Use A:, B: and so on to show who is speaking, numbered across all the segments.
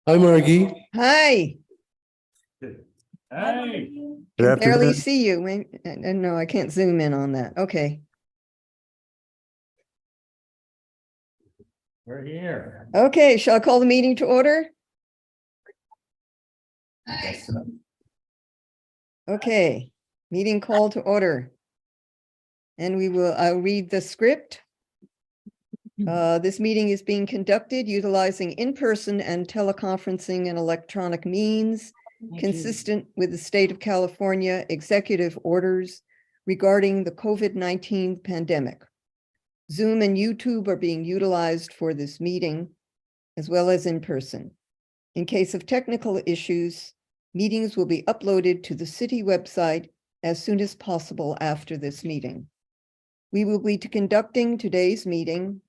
A: Hi, Margie.
B: Hi,
C: Hey,
A: Good
B: can barely
A: afternoon.
B: see you. No, I can't zoom in on that. Okay.
C: we're here.
B: Okay, shall I call the meeting to order? Okay, meeting call to order. And I'll read the script. This meeting is being conducted utilizing in-person and teleconferencing and electronic means consistent with the state of California executive orders regarding the COVID-19 pandemic. Zoom and YouTube are being utilized for this meeting, as well as in person. In case of technical issues, meetings will be uploaded to the city website as soon as possible after this meeting. We will be conducting today's meeting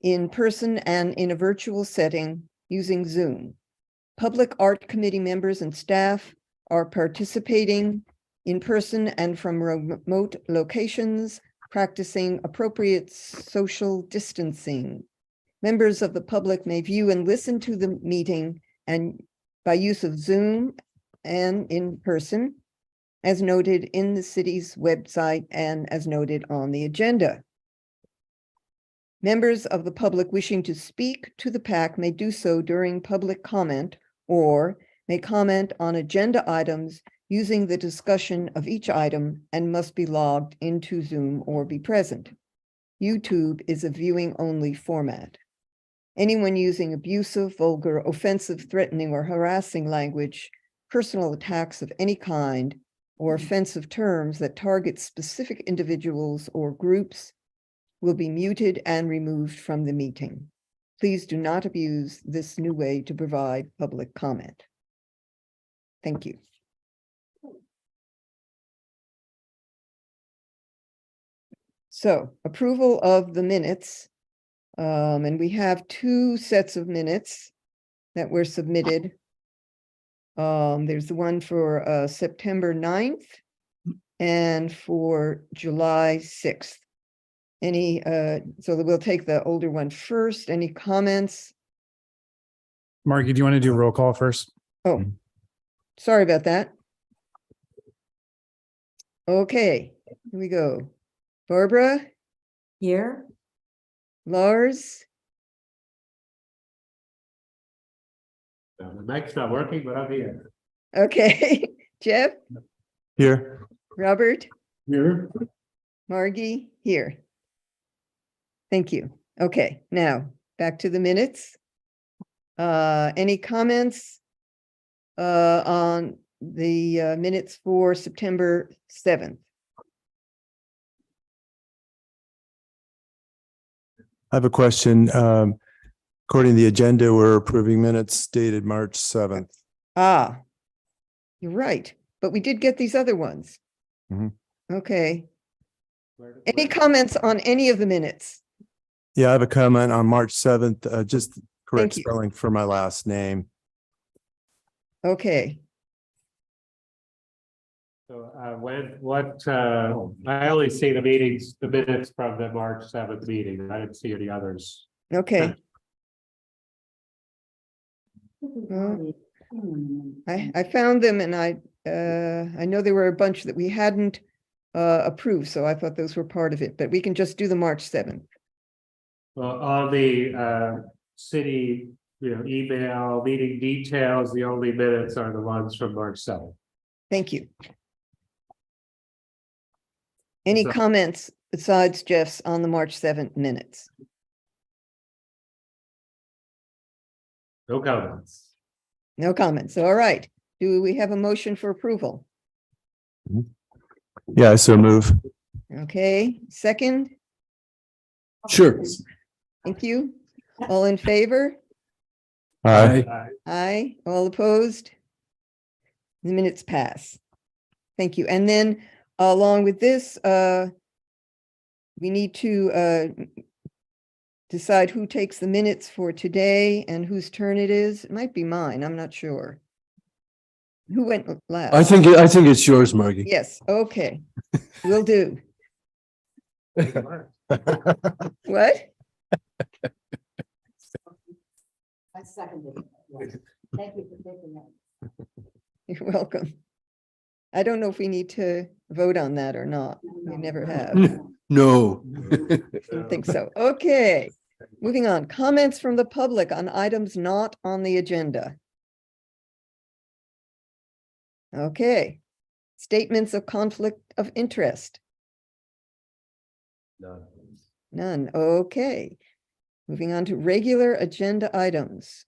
B: in person and in a virtual setting using Zoom. Public Art Committee members and staff are participating in person and from remote locations, practicing appropriate social distancing. Members of the public may view and listen to the meeting and by use of Zoom and in person, as noted in the city's website and as noted on the agenda. Members of the public wishing to speak to the PAC may do so during public comment or may comment on agenda items using the discussion of each item and must be logged into Zoom or be present. YouTube is a viewing only format. Anyone using abusive, vulgar, offensive, threatening, or harassing language, personal attacks of any kind, or offensive terms that target specific individuals or groups will be muted and removed from the meeting. Please do not abuse this new way to provide public comment. Thank you. So, approval of the minutes. And we have two sets of minutes that were submitted. There's the one for September 9th and for July 6th. So we'll take the older one first. Any comments?
D: Margie, do you want to do roll call first?
B: Oh, sorry about that. Okay, here we go. Barbara,
E: Here,
B: Lars,
C: The mic's not working, but I'm here.
B: okay, Jeff,
A: Here.
B: Robert,
C: Here.
B: Margie, here. Thank you. Okay, now back to the minutes. Any comments on the minutes for September 7th?
A: I have a question. According to the agenda, we're approving minutes dated March 7th.
B: Ah, you're right, but we did get these other ones.
A: Mhm.
B: Okay, any comments on any of the minutes?
A: Yeah, I have a comment on March 7th, just correct
B: Thank you.
A: spelling for my last name.
B: Okay,
C: So I only see the minutes from the March 7th meeting. I didn't see any others.
B: okay. Well, I found them and I know there were a bunch that we hadn't approved, so I thought those were part of it, but we can just do the March 7th.
C: Well, on the city, email meeting details, the only minutes are the ones from March 7th.
B: Thank you. Any
C: So-
B: comments besides Jeff's on the March 7th minutes?
C: No comments.
B: No comments. All right. Do we have a motion for approval?
A: Yeah, so move.
B: Okay, second,
A: Sure.
B: thank you. All in favor?
A: Aye.
B: Aye. All opposed? The minutes pass. Thank you. And then along with this, we need to decide who takes the minutes for today and whose turn it is. It might be mine. I'm not sure. Who went last?
A: I think it's yours, Margie.
B: Yes, okay. Will do. What?
E: I seconded it.
B: welcome. I don't know if we need to vote on that or not. We never have.
E: No.
B: Don't think so. Okay, moving on. Comments from the public on items not on the agenda. Okay. Statements of conflict of interest. None. Okay. Moving on to regular agenda items.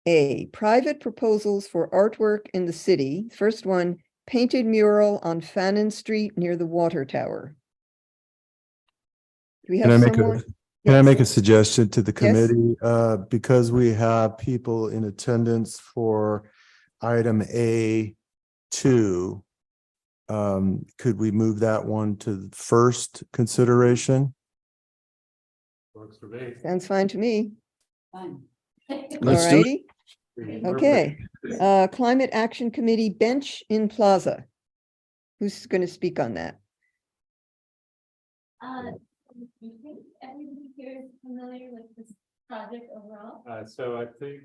B: A, private proposals for artwork in the city. First one, painted mural on Fannin Street near the water tower. Do we
A: Can I
B: have
A: make
B: someone?
A: Can I
B: Yes.
A: make a suggestion to the
B: Yes.
A: committee? Because we have people in attendance for item A2. Could we move that one to the first consideration?
C: Works for me.
B: Sounds fine to me.
E: Let's do it.
B: Alrighty. Okay. Climate Action Committee bench in Plaza. Who's going to speak on that?
F: You think everybody here is familiar with this project overall?
C: So I think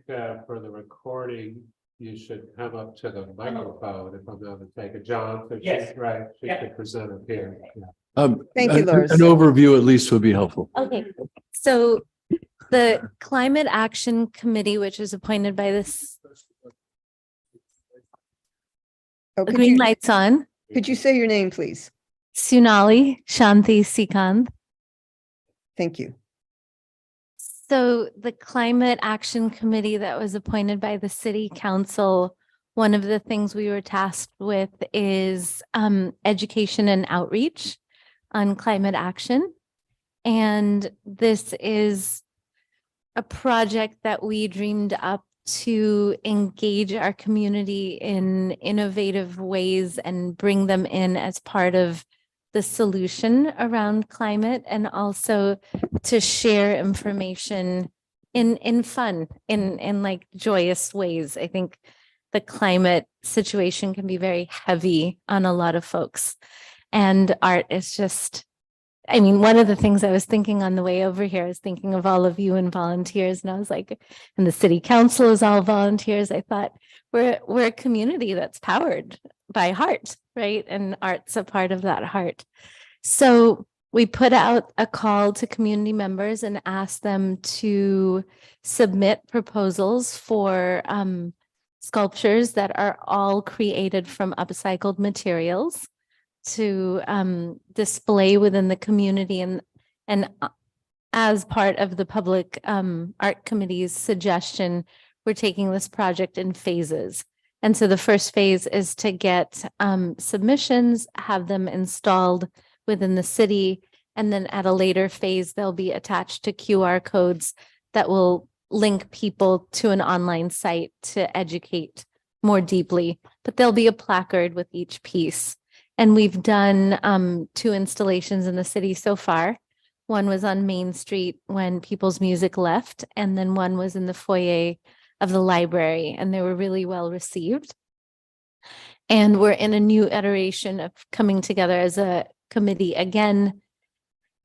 C: for the recording, you should come up to the microphone if I'm not mistaken. John, so
F: Yes.
C: right, she
F: Yeah.
C: could present it here. Yeah.
B: Thank you, Lars.
E: An overview at least would be helpful.
F: Okay, so the Climate Action Committee, which is appointed by this,
B: Oh,
F: the green lights on,
B: could you say your name, please?
F: Sunali Shanti Sikand.
B: Thank you.
F: So the Climate Action Committee that was appointed by the city council, one of the things we were tasked with is education and outreach on climate action. And this is a project that we dreamed up to engage our community in innovative ways and bring them in as part of the solution around climate, and also to share information in fun, in like joyous ways. I think the climate situation can be very heavy on a lot of folks, and art is just, I mean, one of the things I was thinking on the way over here, I was thinking of all of you and volunteers, and I was like, and the city council is all volunteers. I thought we're a community that's powered by heart, right? And art's a part of that heart. So we put out a call to community members and asked them to submit proposals for sculptures that are all created from upcycled materials to display within the community, and as part of the public art committee's suggestion, we're taking this project in phases. And so the first phase is to get submissions, have them installed within the city, and then at a later phase, they'll be attached to QR codes that will link people to an online site to educate more deeply. But there'll be a placard with each piece. And we've done 2 installations in the city so far. One was on Main Street when People's Music left, and then one was in the foyer of the library, and they were really well received. And we're in a new iteration of coming together as a committee again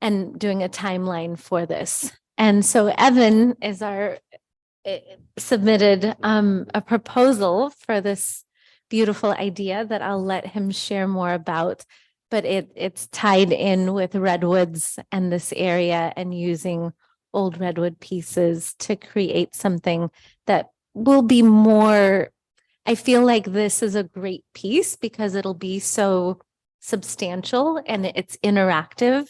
F: and doing a timeline for this. And so Evan is submitted a proposal for this beautiful idea that I'll let him share more about, but it's tied in with redwoods and this area and using old redwood pieces to create something that will be more, I feel like this is a great piece because it'll be so substantial and it's interactive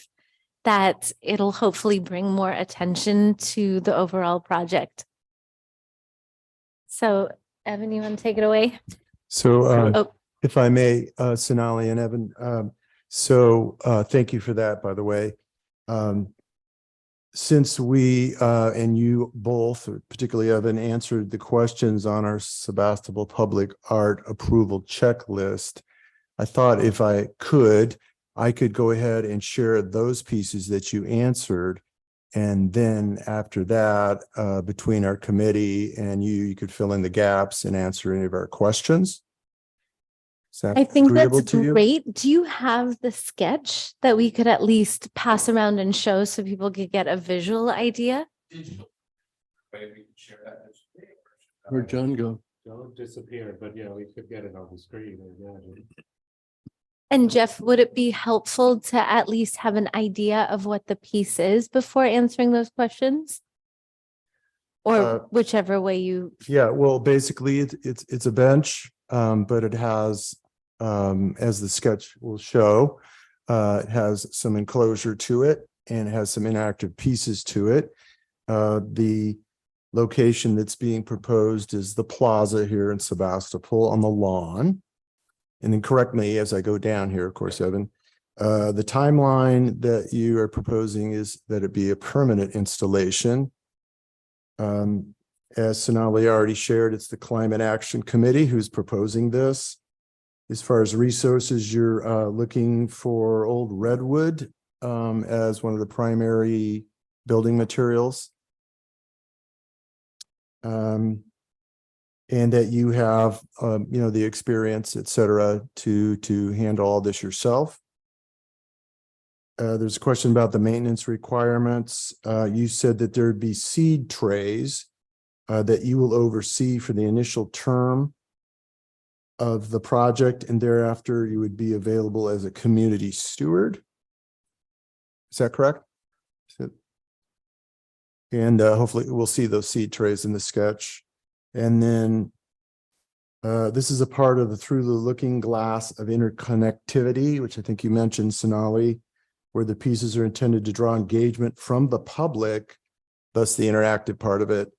F: that it'll hopefully bring more attention to the overall project. So Evan, you want to take it away?
A: So
F: Oh.
A: if I may, Sonali and Evan, thank you for that, by the way. Since we and you both, particularly Evan, answered the questions on our Sebastopol Public Art Approval Checklist, I thought if I could go ahead and share those pieces that you answered. And then after that, between our committee and you could fill in the gaps and answer any of our questions. Is that
F: I think
A: agreeable
F: that's
A: to you?
F: great. Do you have the sketch that we could at least pass around and show so people could get a visual idea?
E: Where'd John go?
C: Don't disappear, but yeah, we could get it on the screen, I imagine.
F: And Jeff, would it be helpful to at least have an idea of what the piece is before answering those questions?
A: Uh,
F: Or whichever way you,
A: Yeah, well, basically it's a bench, but it has, as the sketch will show, it has some enclosure to it and it has some interactive pieces to it. The location that's being proposed is the plaza here in Sebastopol on the lawn. And then correct me as I go down here, of course, Evan. The timeline that you are proposing is that it be a permanent installation. As Sonali already shared, it's the Climate Action Committee who's proposing this. As far as resources, you're looking for old redwood as one of the primary building materials. And that you have, the experience, et cetera, to handle all this yourself. There's a question about the maintenance requirements. You said that there'd be seed trays that you will oversee for the initial term of the project, and thereafter you would be available as a community steward. Is that correct? And hopefully we'll see those seed trays in the sketch. And then this is a part of the Through the Looking Glass of interconnectivity, which I think you mentioned, Sonali, where the pieces are intended to draw engagement from the public, thus the interactive part of it,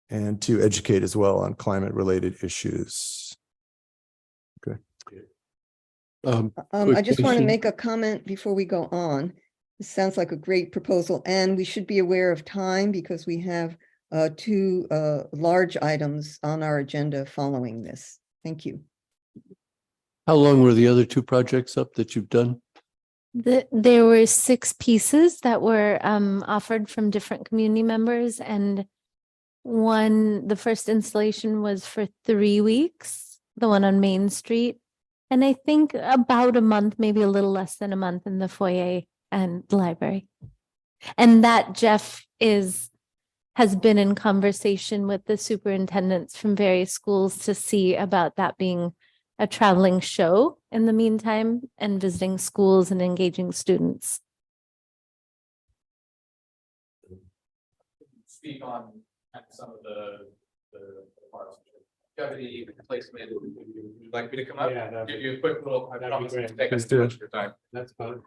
A: and to educate as well on climate-related issues. Okay.
B: I just want to
E: question.
B: make a comment before we go on. This sounds like a great proposal, and we should be aware of time because we have two large items on our agenda following this. Thank you.
E: How long were the other two projects up that you've done?
F: there were 6 pieces that were offered from different community members, and the first installation was for 3 weeks, the one on Main Street. And I think about a month, maybe a little less than a month in the foyer and the library. And that Jeff has been in conversation with the superintendents from various schools to see about that being a traveling show in the meantime and visiting schools and engaging students.
G: Speak on some of the parts. Longevity, placement, would you like me to come up?
C: Yeah,
G: Give you a quick little, I
C: that'd be
G: promise
C: great.
G: to take
A: Let's
G: us
A: do
G: too
A: it.
G: much of your time.
C: That's fun.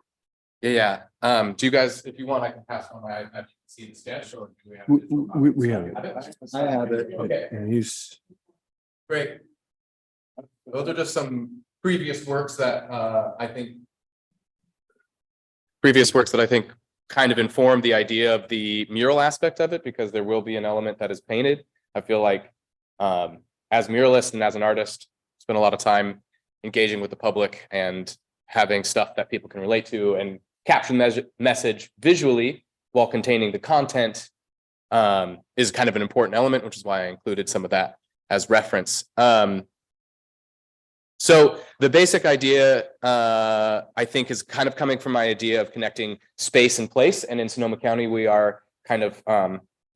G: Yeah. Do you guys, if you want, I can pass on my, I can see the sketch or do we have?
E: We have it.
A: I have it.
G: Okay,
A: And he's,
G: great. Those are just some previous works that I think kind of inform the idea of the mural aspect of it, because there will be an element that is painted. I feel like as a muralist and as an artist, spend a lot of time engaging with the public and having stuff that people can relate to and capture the message visually while containing the content is kind of an important element, which is why I included some of that as reference. So the basic idea, I think, is kind of coming from my idea of connecting space and place. And in Sonoma County, we are kind of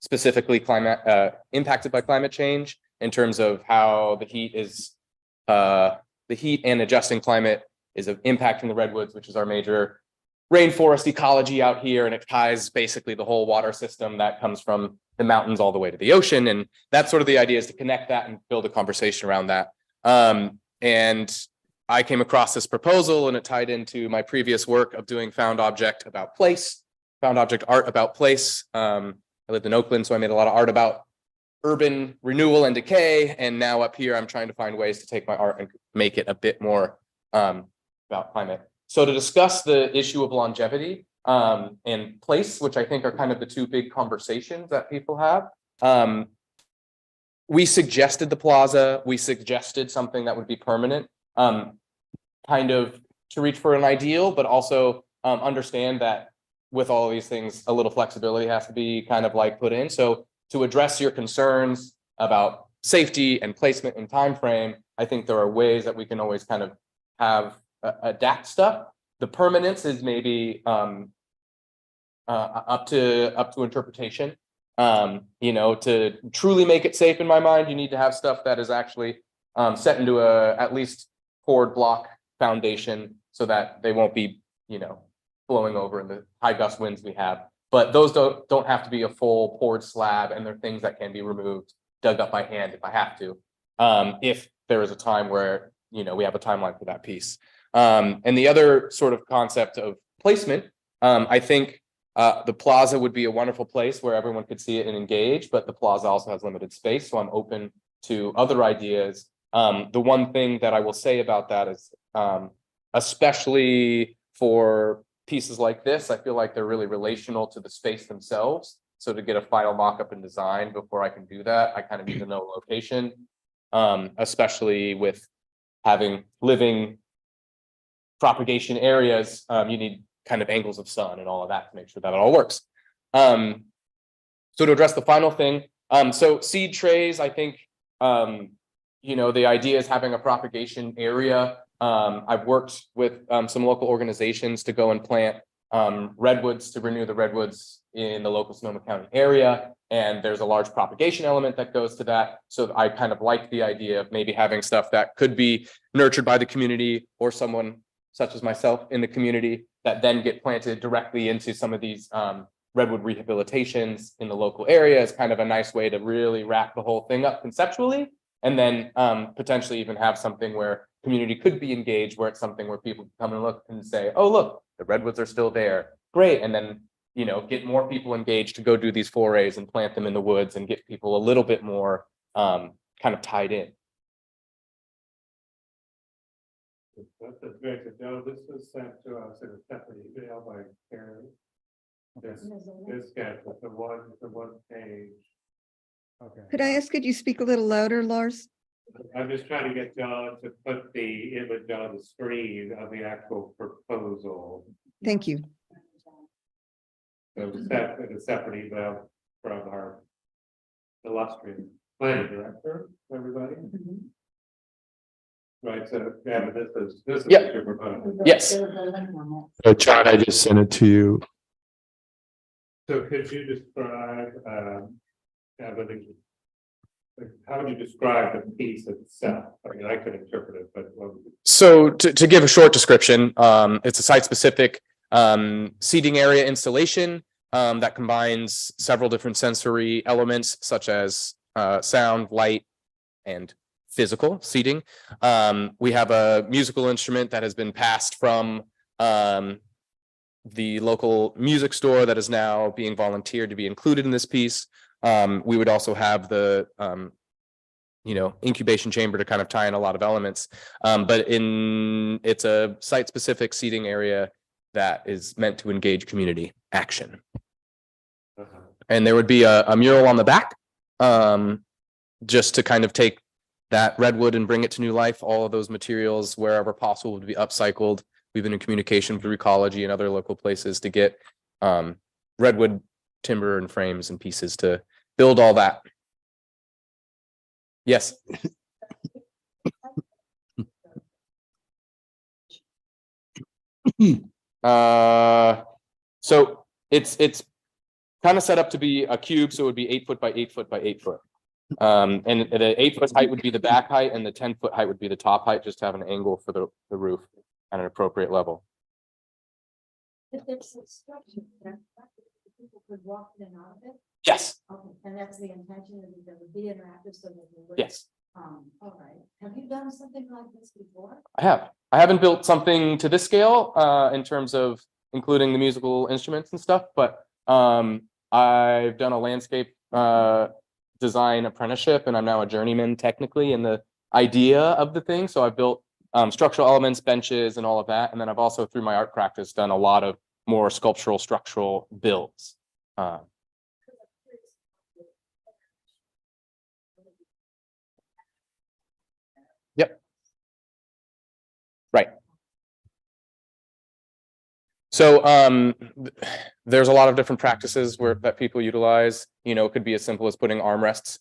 G: specifically impacted by climate change in terms of how the heat and adjusting climate is impacting the redwoods, which is our major rainforest ecology out here. And it ties basically the whole water system that comes from the mountains all the way to the ocean. And that's sort of the idea, is to connect that and build a conversation around that. And I came across this proposal and it tied into my previous work of doing found object about place, found object art about place. I lived in Oakland, so I made a lot of art about urban renewal and decay. And now up here, I'm trying to find ways to take my art and make it a bit more about climate. So to discuss the issue of longevity and place, which I think are kind of the two big conversations that people have, we suggested the plaza. We suggested something that would be permanent, kind of to reach for an ideal, but also understand that with all of these things, a little flexibility has to be kind of like put in. So to address your concerns about safety and placement and time frame, I think there are ways that we can always kind of have adapt stuff. The permanence is maybe up to interpretation. You know, to truly make it safe in my mind, you need to have stuff that is actually set into a at least poured block foundation so that they won't be, you know, blowing over in the high gust winds we have. But those don't have to be a full poured slab, and they're things that can be removed, dug up by hand if I have to. If there is a time where, you know, we have a timeline for that piece. And the other sort of concept of placement, I think the plaza would be a wonderful place where everyone could see it and engage, but the plaza also has limited space, so I'm open to other ideas. The one thing that I will say about that is, especially for pieces like this, I feel like they're really relational to the space themselves. So to get a final mock-up and design before I can do that, I kind of need to know location, especially with having living propagation areas. You need kind of angles of sun and all of that to make sure that it all works. So to address the final thing, so seed trays, I think, you know, the idea is having a propagation area. I've worked with some local organizations to go and plant redwoods to renew the redwoods in the local Sonoma County area. And there's a large propagation element that goes to that. So I kind of like the idea of maybe having stuff that could be nurtured by the community or someone such as myself in the community that then get planted directly into some of these redwood rehabilitations in the local area is kind of a nice way to really wrap the whole thing up conceptually. And then potentially even have something where community could be engaged, where it's something where people can come and look and say, oh, look, the redwoods are still there. Great. And then, you know, get more people engaged to go do these forays and plant them in the woods and get people a little bit more kind of tied in.
C: That's great to know. This was sent to us in a separate email by Karen. This sketch with the one page.
D: Okay.
B: Could I ask, could you speak a little louder, Lars?
C: I'm just trying to get John to put the image on the screen of the actual proposal.
B: Thank you.
C: So a separate email from our illustrious planning director, everybody. Right, so yeah, but this is
G: Yep.
C: what you're proposing.
G: Yes.
A: John, I just sent it to you.
C: So could you describe, how would you describe the piece itself? I mean, I could interpret it, but what would you?
G: So to give a short description, it's a site-specific seating area installation that combines several different sensory elements such as sound, light, and physical seating. We have a musical instrument that has been passed from the local music store that is now being volunteered to be included in this piece. We would also have the you know, incubation chamber to kind of tie in a lot of elements. But it's a site-specific seating area that is meant to engage community action. And there would be a mural on the back, just to kind of take that redwood and bring it to new life. All of those materials, wherever possible, would be upcycled. We've been in communication with Recology and other local places to get redwood timber and frames and pieces to build all that. Yes. So it's kind of set up to be a cube, so it would be 8 foot by 8 foot by 8 foot. And the 8 foot height would be the back height, and the 10-foot height would be the top height, just to have an angle for the roof at an appropriate level.
H: If there's a structure there, people could walk in and out of it.
G: Yes,
H: Okay, and that's the intention of it, that would be interactive so that they would.
G: yes,
H: All right. Have you done something like this before?
G: I have. I haven't built something to this scale in terms of including the musical instruments and stuff, but I've done a landscape design apprenticeship, and I'm now a journeyman technically in the idea of the thing. So I've built structural elements, benches, and all of that. And then I've also, through my art practice, done a lot of more sculptural, structural builds. Yep. Right. So there's a lot of different practices that people utilize. You know, it could be as simple as putting armrests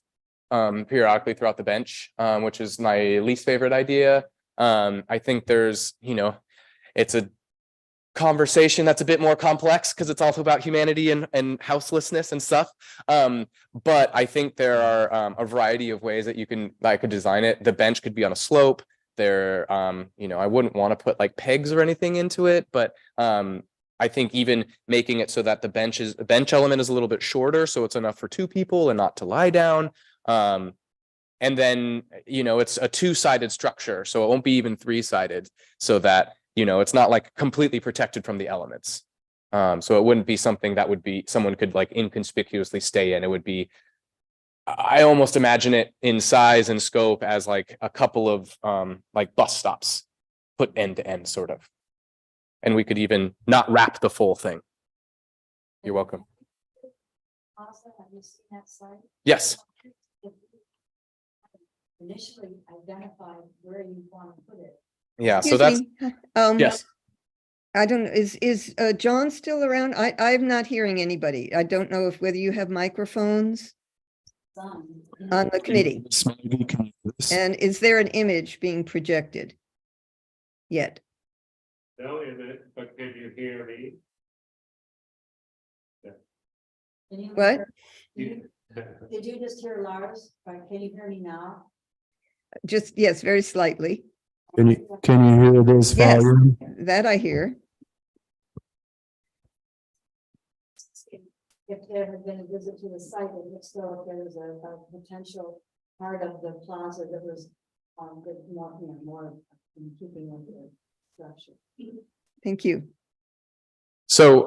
G: periodically throughout the bench, which is my least favorite idea. I think there's, you know, it's a conversation that's a bit more complex because it's also about humanity and houselessness and stuff. But I think there are a variety of ways that I could design it. The bench could be on a slope. There, I wouldn't want to put like pegs or anything into it, but I think even making it so that the bench element is a little bit shorter, so it's enough for two people and not to lie down. And then, it's a two-sided structure, so it won't be even three-sided, so that, it's not like completely protected from the elements. So it wouldn't be something that someone could like inconspicuously stay in. It would be, I almost imagine it in size and scope as like a couple of like bus stops put end to end, sort of. And we could even not wrap the full thing. You're welcome.
H: Also, have you seen that site?
G: Yes.
H: Initially identify where you want to put it.
G: Yeah. So
B: Excuse
G: that's,
B: me,
G: yes.
B: I don't, is John still around? I'm not hearing anybody. I don't know whether you have microphones
H: Some.
B: on the committee. And is there an image being projected yet?
C: No, but can you hear me?
H: Can you
B: What?
H: hear- Did you just hear Lars? Or can you hear me now?
B: Just, yes, very slightly.
A: Can you hear this
B: Yes.
A: volume?
B: That I hear.
H: If there had been a visit to the site, and if so, if there was a potential part of the plaza that was more in keeping with the structure.
B: Thank you.
G: So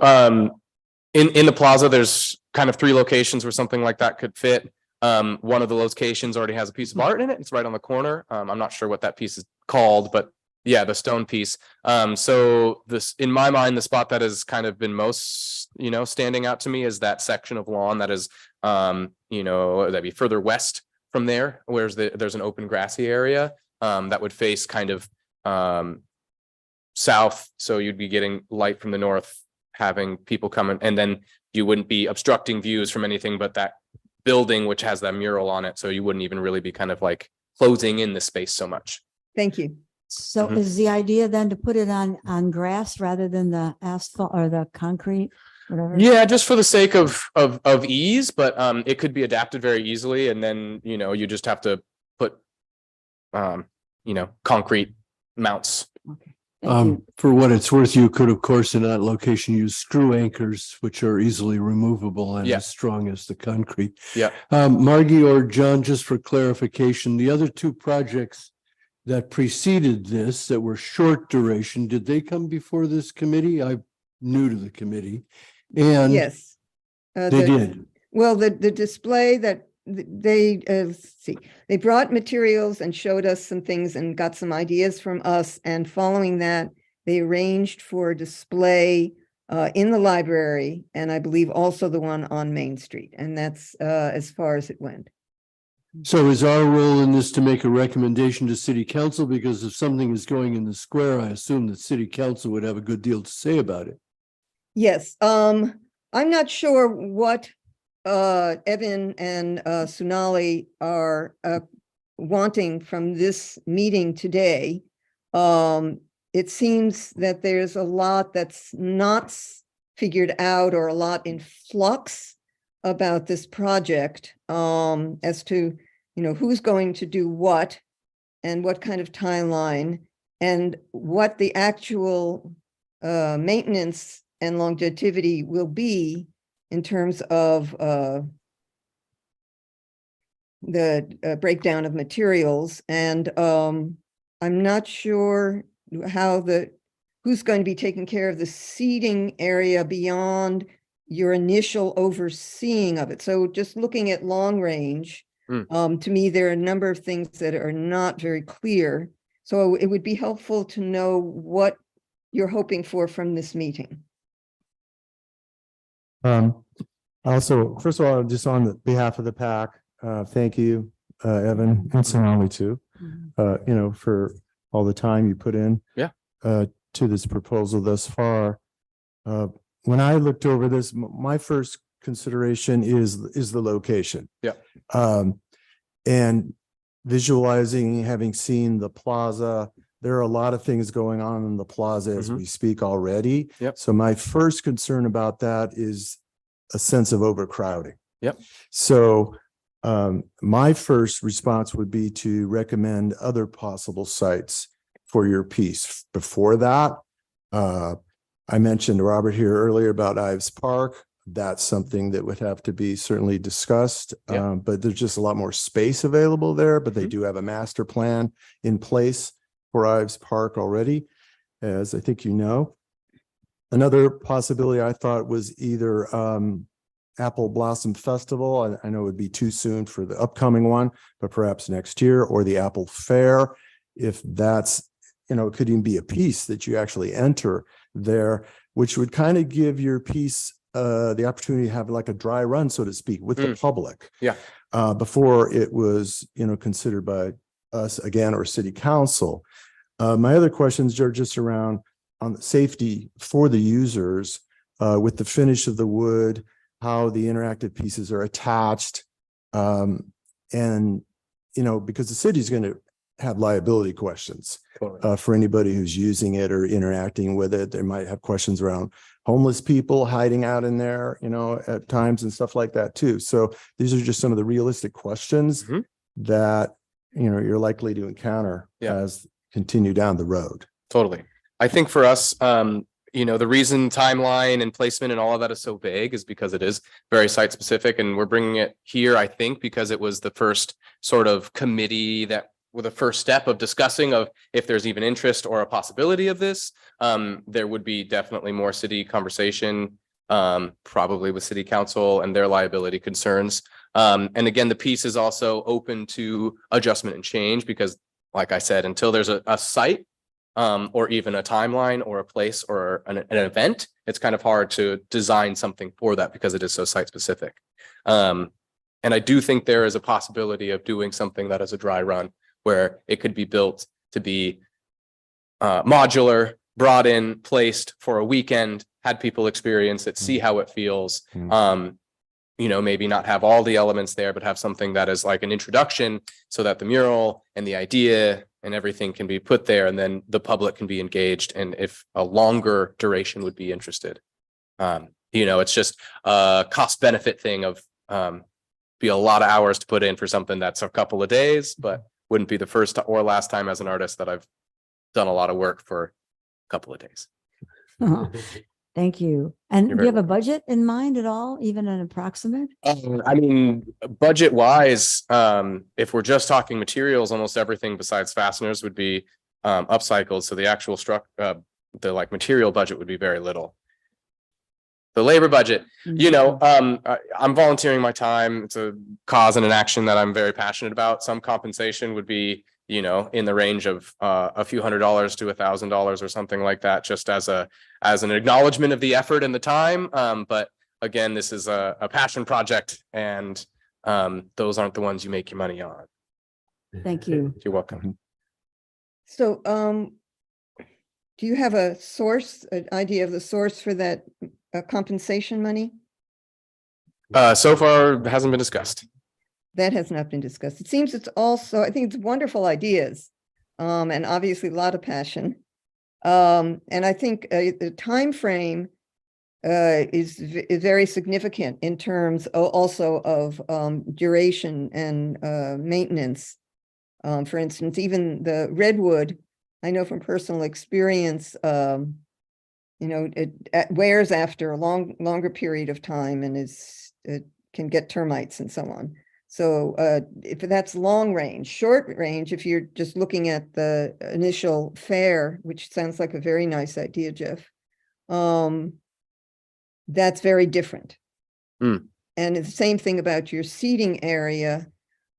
G: in the plaza, there's kind of three locations where something like that could fit. One of the locations already has a piece of art in it. It's right on the corner. I'm not sure what that piece is called, but yeah, the stone piece. So this, in my mind, the spot that has kind of been most, standing out to me is that section of lawn that is, that'd be further west from there, whereas there's an open grassy area that would face kind of south. So you'd be getting light from the north, having people coming, and then you wouldn't be obstructing views from anything but that building, which has that mural on it. So you wouldn't even really be kind of like closing in the space so much.
B: Thank you.
I: So
G: Mhm.
I: is the idea then to put it on grass rather than the asphalt or the concrete, whatever?
G: Yeah, just for the sake of ease, but it could be adapted very easily, and then you just have to put concrete mounts.
I: Okay. Thank you.
E: For what it's worth, you could, of course, in that location, use screw anchors, which are easily removable and
G: Yeah.
E: as strong as the concrete.
G: Yeah.
E: Margie or John, just for clarification, the other two projects that preceded this that were short duration, did they come before this committee? I'm new to the committee. And
B: Yes.
E: they
B: The-
E: did.
B: Well, the display that let's see, they brought materials and showed us some things and got some ideas from us. And following that, they arranged for a display in the library, and I believe also the one on Main Street. And that's as far as it went.
E: So is our role in this to make a recommendation to city council? Because if something is going in the square, I assume that city council would have a good deal to say about it.
B: Yes, I'm not sure what Evan and Sonali are wanting from this meeting today. It seems that there's a lot that's not figured out or a lot in flux about this project, as to, who's going to do what and what kind of timeline and what the actual maintenance and longevity will be in terms of the breakdown of materials. And I'm not sure who's going to be taking care of the seating area beyond your initial overseeing of it. So just looking at long range, to me, there are a number of things that are not very clear. So it would be helpful to know what you're hoping for from this meeting.
A: Also, first of all, just on the behalf of the PAC, thank you, Evan and Sonali too, for all the time you put in.
G: Yeah.
A: To this proposal thus far. When I looked over this, my first consideration is the location.
G: Yeah.
A: And visualizing, having seen the plaza, there are a lot of things going on in the plaza as
G: Mhm.
A: we speak already.
G: Yep.
A: So my first concern about that is a sense of overcrowding.
G: Yep.
A: So my first response would be to recommend other possible sites for your piece. Before that, I mentioned Robert here earlier about Ives Park. That's something that would have to be certainly discussed.
G: Yeah.
A: But there's just a lot more space available there, but they
G: Mhm.
A: do have a master plan in place for Ives Park already, as I think you know. Another possibility I thought was either Apple Blossom Festival. I know it would be too soon for the upcoming one, but perhaps next year, or the Apple Fair. If that's, it could even be a piece that you actually enter there, which would kind of give your piece the opportunity to have like a dry run, so to speak, with the public.
G: Yeah.
A: Before it was, considered by us again or city council. My other questions are just around on the safety for the users with the finish of the wood, how the interactive pieces are attached. And, because the city is going to have liability questions
G: Totally.
A: for anybody who's using it or interacting with it. They might have questions around homeless people hiding out in there, at times and stuff like that too. So these are just some of the realistic questions
G: Mhm.
A: that, you're likely to encounter
G: Yeah.
A: as continue down the road.
G: Totally. I think for us, the reason timeline and placement and all of that is so vague is because it is very site specific, and we're bringing it here, I think, because it was the first sort of committee that with the first step of discussing of if there's even interest or a possibility of this. There would be definitely more city conversation, probably with city council and their liability concerns. And again, the piece is also open to adjustment and change because, like I said, until there's a site or even a timeline or a place or an event, it's kind of hard to design something for that because it is so site specific. And I do think there is a possibility of doing something that is a dry run where it could be built to be modular, brought in, placed for a weekend, had people experience it, see how it feels. Maybe not have all the elements there, but have something that is like an introduction so that the mural and the idea and everything can be put there, and then the public can be engaged. And if a longer duration would be interested, it's just a cost benefit thing of be a lot of hours to put in for something that's a couple of days, but wouldn't be the first or last time as an artist that I've done a lot of work for a couple of days.
I: Thank you. And
G: You're
I: do you
G: very
I: have a budget in mind at all, even an approximate?
G: Budget wise, if we're just talking materials, almost everything besides fasteners would be upcycled. So the actual the material budget would be very little. The labor budget, I'm volunteering my time. It's a cause and an action that I'm very passionate about. Some compensation would be, in the range of a few $100s to $1,000 or something like that, just as an acknowledgement of the effort and the time. But again, this is a passion project, and those aren't the ones you make your money on.
I: Thank you.
G: You're welcome.
B: So, do you have an idea of the source for that compensation money?
G: So far, it hasn't been discussed.
B: That has not been discussed. It seems I think it's wonderful ideas, and obviously a lot of passion. And I think the time frame is very significant in terms also of duration and maintenance. For instance, even the redwood, I know from personal experience, it wears after a longer period of time and it can get termites and so on. So if that's long range, short range, if you're just looking at the initial fair, which sounds like a very nice idea, Jeff, that's very different.
G: Mm.
B: And it's the same thing about your seating area.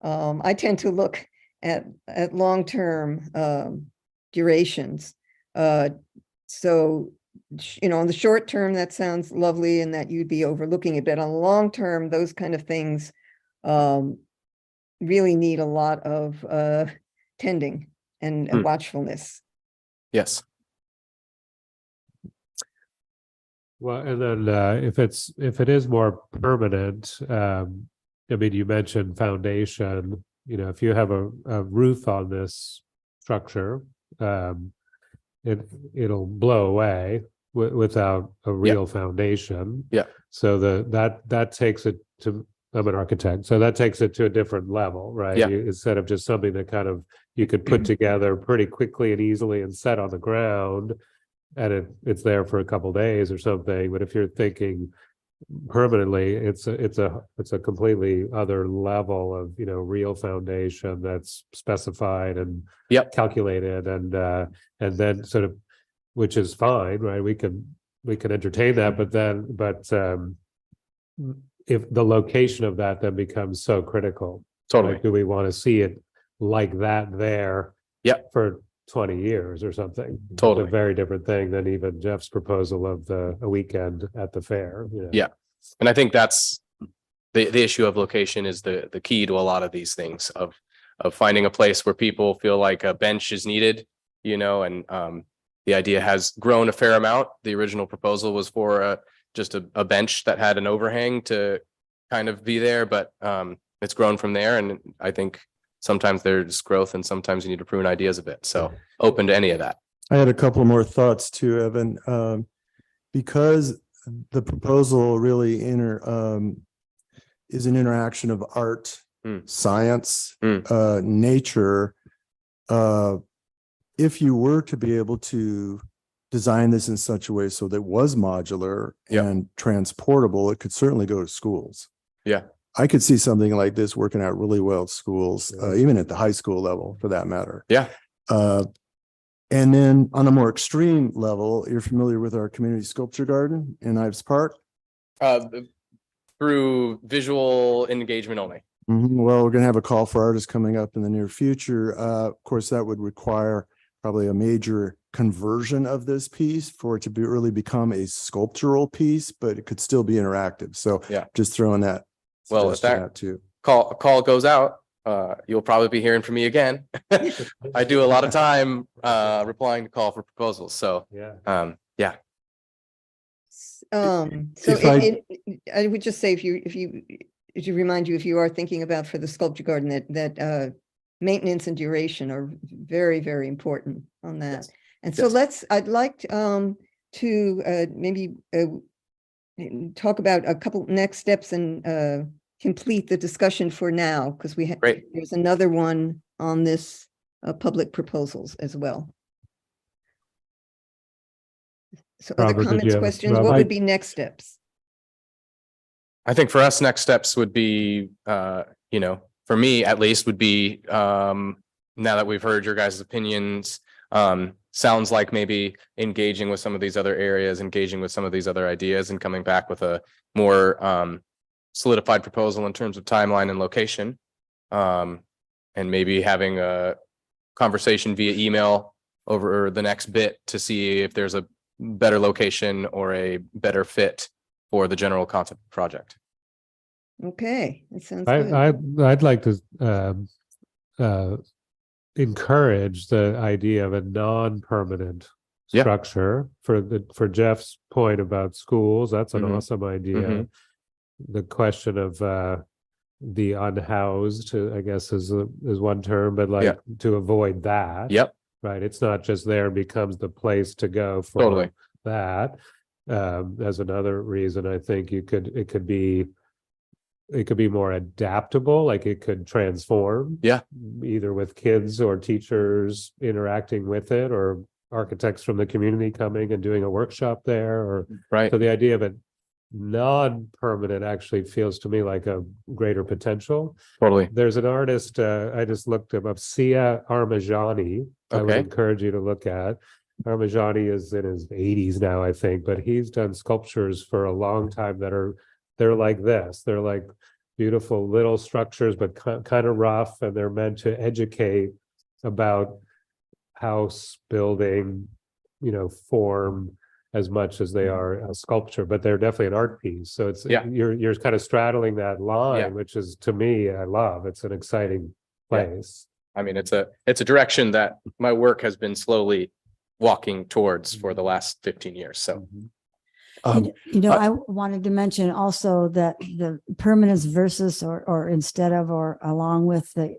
B: I tend to look at long-term durations. So, on the short term, that sounds lovely and that you'd be overlooking it, but on the long term, those kind of things really need a lot of tending and watchfulness.
G: Yes.
C: Well, and then if it is more permanent, you mentioned foundation, if you have a roof on this structure, it'll blow away without a real foundation.
G: Yeah.
C: So that takes it to, I'm an architect, so that takes it to a different level, right?
G: Yeah.
C: Instead of just something that kind of you could put together pretty quickly and easily and set on the ground, and it's there for a couple days or something. But if you're thinking permanently, it's a completely other level of, you know, real foundation that's specified and
G: Yep.
C: calculated, and then sort of, which is fine, right? We can entertain that, but if the location of that then becomes so critical.
G: Totally.
C: Like, do we want to see it like that there?
G: Yep.
C: For 20 years or something?
G: Totally.
C: It's a very different thing than even Jeff's proposal of a weekend at the fair. You know?
G: Yeah. And I think that's the issue of location is the key to a lot of these things of finding a place where people feel like a bench is needed, you know, and the idea has grown a fair amount. The original proposal was for just a bench that had an overhang to kind of be there, but it's grown from there. And I think sometimes there's growth and sometimes you need to prune ideas a bit. So open to any of that.
A: I had a couple more thoughts too, Evan. Because the proposal really is an interaction of art, science, nature. If you were to be able to design this in such a way so that it was modular and transportable, it could certainly go to schools.
G: Yeah.
A: I could see something like this working out really well at schools, even at the high school level for that matter.
G: Yeah.
A: And then on a more extreme level, you're familiar with our community sculpture garden in Ives Park?
G: Through visual engagement only.
A: Well, we're going to have a call for artists coming up in the near future. Of course, that would require probably a major conversion of this piece for it to really become a sculptural piece, but it could still be interactive. So
G: Yeah.
A: just throwing that.
G: Well, if
A: suggestion
G: that
A: out too.
G: call goes out, you'll probably be hearing from me again. I do a lot of time replying to call for proposals. So
C: Yeah.
G: yeah.
B: So
E: If I-
B: I would just say, if you remind you, if you are thinking about for the sculpture garden, that maintenance and duration are very, very important on that. And so I'd like to maybe talk about a couple next steps and complete the discussion for now, because
G: Great.
B: there's another one on this public proposals as well. So other
C: Robert, did you
B: comments,
C: have-
B: questions,
C: Rob,
B: what
C: I-
B: would be next steps?
G: I think for us, next steps would be, you know, for me at least would be, now that we've heard your guys' opinions, sounds like maybe engaging with some of these other areas, engaging with some of these other ideas and coming back with a more solidified proposal in terms of timeline and location. And maybe having a conversation via email over the next bit to see if there's a better location or a better fit for the general concept project.
B: Okay, that sounds good.
C: I'd like to encourage the idea of a non-permanent
G: Yeah.
C: structure for Jeff's point about schools. That's an
G: Mhm.
C: awesome idea.
G: Mhm.
C: The question of the unhoused, I guess is one term, but like to avoid that.
G: Yep.
C: Right. It's not just there and becomes the place to go for
G: Totally.
C: that. As another reason, I think it could be more adaptable, like it could transform.
G: Yeah.
C: Either with kids or teachers interacting with it, or architects from the community coming and doing a workshop there, or
G: Right.
C: so the idea of it non-permanent actually feels to me like a greater potential.
G: Totally.
C: There's an artist, I just looked him up, Sia Armajani. I would
G: Okay.
C: encourage you to look at. Armajani is in his 80s now, I think, but he's done sculptures for a long time they're like this. They're like beautiful little structures, but kind of rough, and they're meant to educate about house building, you know, form as much as they are a sculpture, but they're definitely an art piece. So it's you're kind of straddling that line, which is, to me, I love. It's an exciting place.
G: I mean, it's a direction that my work has been slowly walking towards for the last 15 years. So
I: I wanted to mention also that the permanence versus or instead of or along with the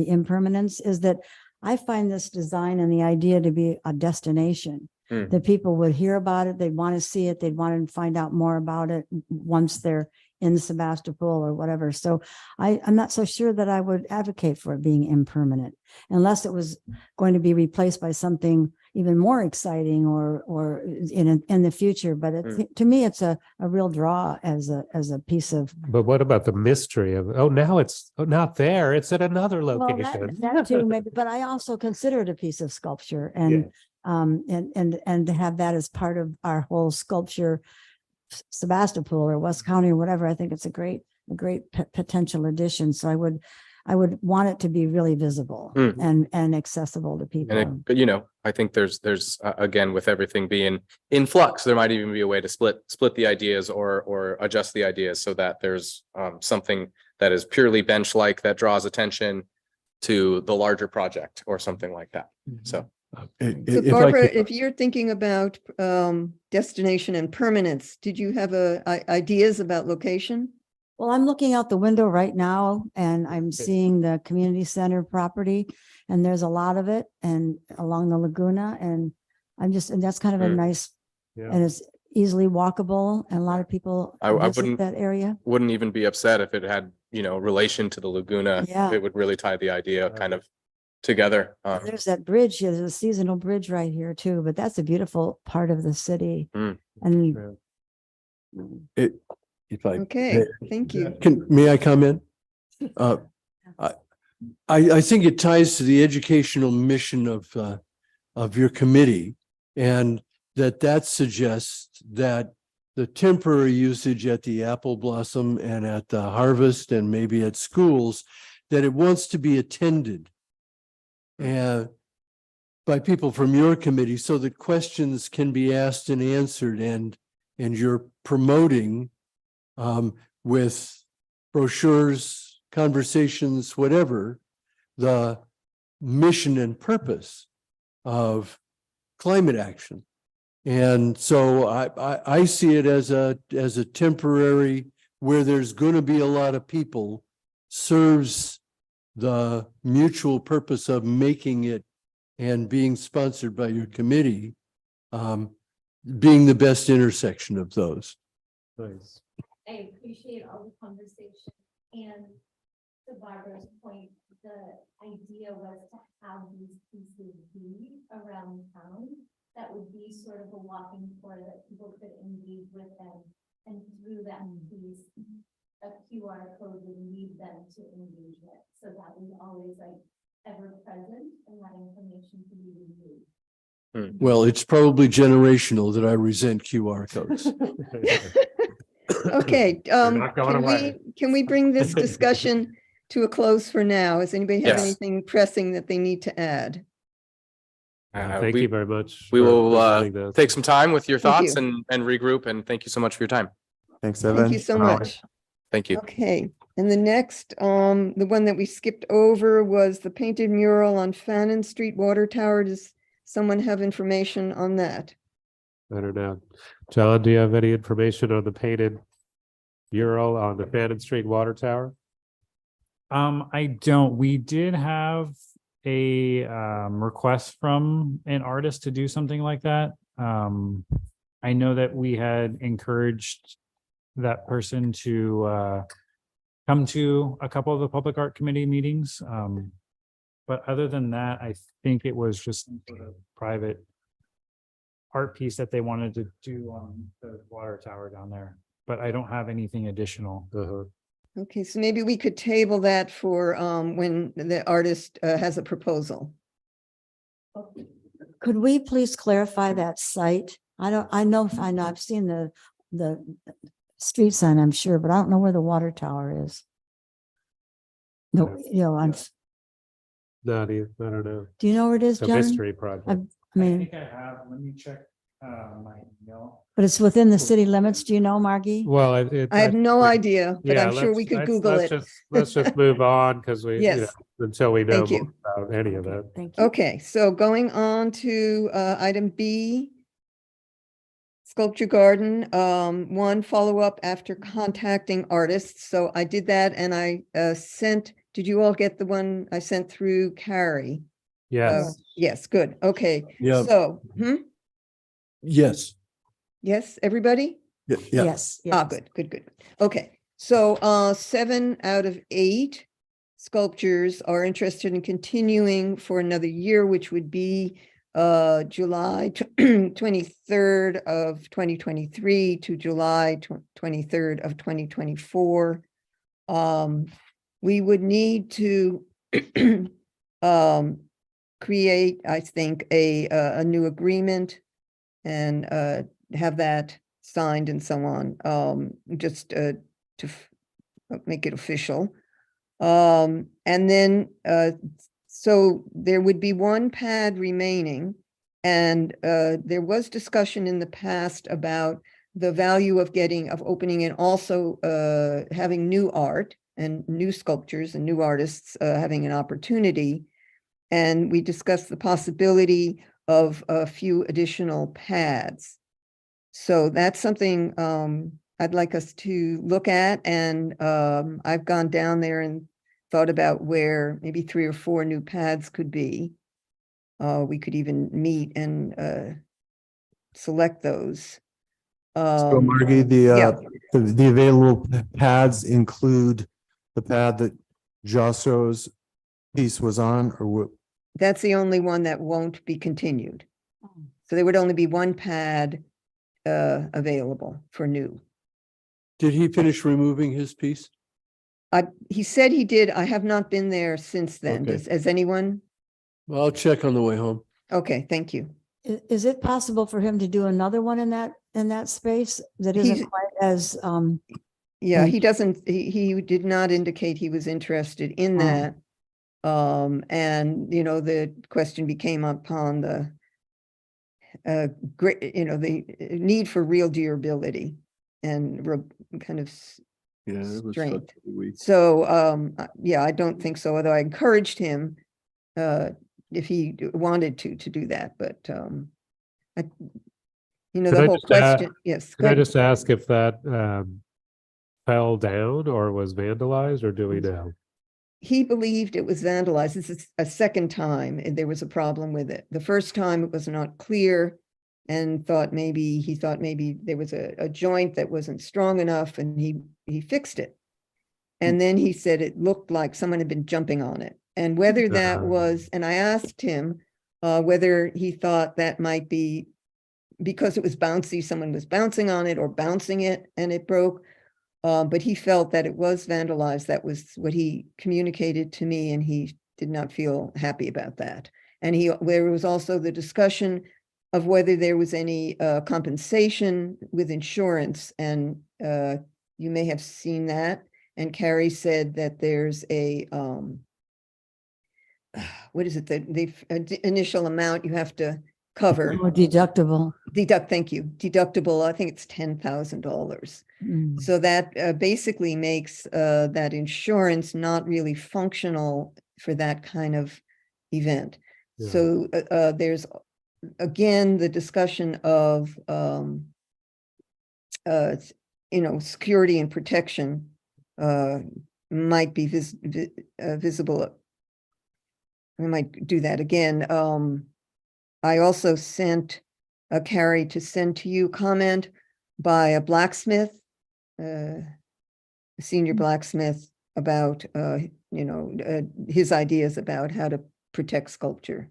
I: impermanence is that I find this design and the idea to be a destination.
G: Mm.
I: That people would hear about it, they'd want to see it, they'd want to find out more about it once they're in Sebastopol or whatever. So I'm not so sure that I would advocate for it being impermanent unless it was going to be replaced by something even more exciting or in the future. But to me, it's a real draw as a piece of.
C: But what about the mystery of, oh, now it's not there, it's at another
I: Well,
C: location?
I: that too, maybe, but I also consider it a piece of sculpture and to have that as part of our whole sculpture Sebastopol or West County or whatever, I think it's a great potential addition. So I would want it to be really visible and accessible to people.
G: And but you know, I think there's again, with everything being in flux, there might even be a way to split the ideas or adjust the ideas so that there's something that is purely bench-like that draws attention to the larger project or something like that. So.
B: So
E: If I
B: Barbara,
E: could-
B: if you're thinking about destination and permanence, did you have ideas about location?
I: Well, I'm looking out the window right now and I'm seeing the community center property and there's a lot of it and along the Laguna and and that's kind of a nice,
C: Yeah.
I: and it's easily walkable and a lot of people
G: I
I: visit
G: wouldn't-
I: that area.
G: Wouldn't even be upset if it had, you know, relation to the Laguna.
I: Yeah.
G: It would really tie the idea kind of together.
I: There's that bridge, there's a seasonal bridge right here too, but that's a beautiful part of the city.
G: Mm.
I: And
E: If I.
B: Okay, thank you.
E: May I comment? I think it ties to the educational mission of your committee. And that suggests that the temporary usage at the Apple Blossom and at the Harvest and maybe at schools, that it wants to be attended by people from your committee so that questions can be asked and answered and you're promoting with brochures, conversations, whatever, the mission and purpose of climate action. And so I see it as a temporary, where there's going to be a lot of people, serves the mutual purpose of making it and being sponsored by your committee, being the best intersection of those.
C: Nice.
F: I appreciate all the conversation and to Barbara's point, the idea was to have these pieces be around town. That would be sort of a walking tour that people could engage with them. And through that piece, a QR code would lead them to engagement. So that was always like ever present and that information could be reviewed.
E: Well, it's probably generational that I resent QR codes.
B: Okay,
C: not going away.
B: can we bring this discussion to a close for now? Does anybody have
G: Yes.
B: anything pressing that they need to add?
C: Thank you very much.
G: We
C: for
G: will
C: presenting this.
G: take some time with your
B: Thank
G: thoughts and regroup, and thank you so much for your time.
A: Thanks, Evan.
B: Thank you so much.
G: Thank you.
B: Okay, and the next, the one that we skipped over was the painted mural on Fannin Street Water Tower. Does someone have information on that?
C: I don't know. John, do you have any information on the painted mural on the Fannin Street Water Tower?
D: I don't. We did have a request from an artist to do something like that. I know that we had encouraged that person to come to a couple of the public art committee meetings. But other than that, I think it was just a private art piece that they wanted to do on the water tower down there. But I don't have anything additional.
B: Okay, so maybe we could table that for when the artist has a proposal.
I: could we please clarify that site? I know, I've seen the street sign, I'm sure, but I don't know where the water tower is. No,
C: Not even, I don't know.
I: do you know where it is,
C: It's a
I: John?
C: mystery project.
I: I mean,
D: I have, let me check my email.
I: but it's within the city limits. Do you know, Margie?
C: Well,
B: I have no
C: we-
B: idea, but
C: yeah,
B: I'm sure we
C: let's-
B: could
C: let's-
B: Google
C: let's
B: it.
C: just- Let's just move on because we, you know,
B: Yes.
C: until we know
B: Thank you.
C: more about any of that.
I: Thank you.
B: Okay, so going on to item B. Sculpture Garden, one follow-up after contacting artists. So I did that and I sent, did you all get the one I sent through Carrie?
C: Yes,
B: Yes, good. Okay.
E: Yeah.
B: So,
E: Yes.
B: yes, everybody?
A: Yeah.
I: Yes.
B: Ah,
I: yes.
B: good. Okay, so 7 out of 8 sculptures are interested in continuing for another year, which would be July 23rd of 2023 to July 23rd of 2024. We would need to create, I think, a new agreement and have that signed and so on, just make it official. And then, so there would be one pad remaining. And there was discussion in the past about the value of opening and also having new art and new sculptures and new artists having an opportunity. And we discussed the possibility of a few additional pads. So that's something I'd like us to look at. And I've gone down there and thought about where maybe 3 or 4 new pads could be. We could even meet and select those.
A: So Margie,
B: yeah.
A: the available pads include the pad that Josso's piece was on, or what?
B: That's the only one that won't be continued. So there would only be one pad available for new.
E: Did he finish removing his piece?
B: He said he did. I have not been there since then.
E: Okay.
B: Has anyone?
E: Well, I'll check on the way home.
B: Okay, thank you.
I: Is it possible for him to do another one in that space that
B: He's-
I: isn't quite as,
B: Yeah,
I: Mm.
B: he doesn't, he did not indicate he was interested in
I: Oh.
B: that. And, the question became upon the great, the need for real durability and kind of
E: Yeah, it was
B: strength.
E: weak.
B: So, yeah, I don't think so, although I encouraged him if he wanted to do that, but the
C: Could I
B: whole
C: just add-
B: question, yes.
C: could I just ask if that fell down or was vandalized, or do we know?
B: He believed it was vandalized. This is a second time and there was a problem with it. The first time it was not clear and he thought maybe there was a joint that wasn't strong enough and he fixed it. And then he said it looked like someone had been jumping on it. And whether that was, and I asked him whether he thought that might be because it was bouncy, someone was bouncing on it or bouncing it and it broke. But he felt that it was vandalized. That was what he communicated to me, and he did not feel happy about that. And there was also the discussion of whether there was any compensation with insurance, and you may have seen that. And Carrie said that there's a what is it? The initial amount you have to cover.
I: more deductible.
B: Thank you. Deductible, I think it's $10,000.
I: Mm.
B: So that basically makes that insurance not really functional for that kind of event.
C: Yeah.
B: So there's, again, the discussion of, security and protection might be visible. We might do that again. I also sent Carrie to send to you comment by a blacksmith, a senior blacksmith, about his ideas about how to protect sculpture.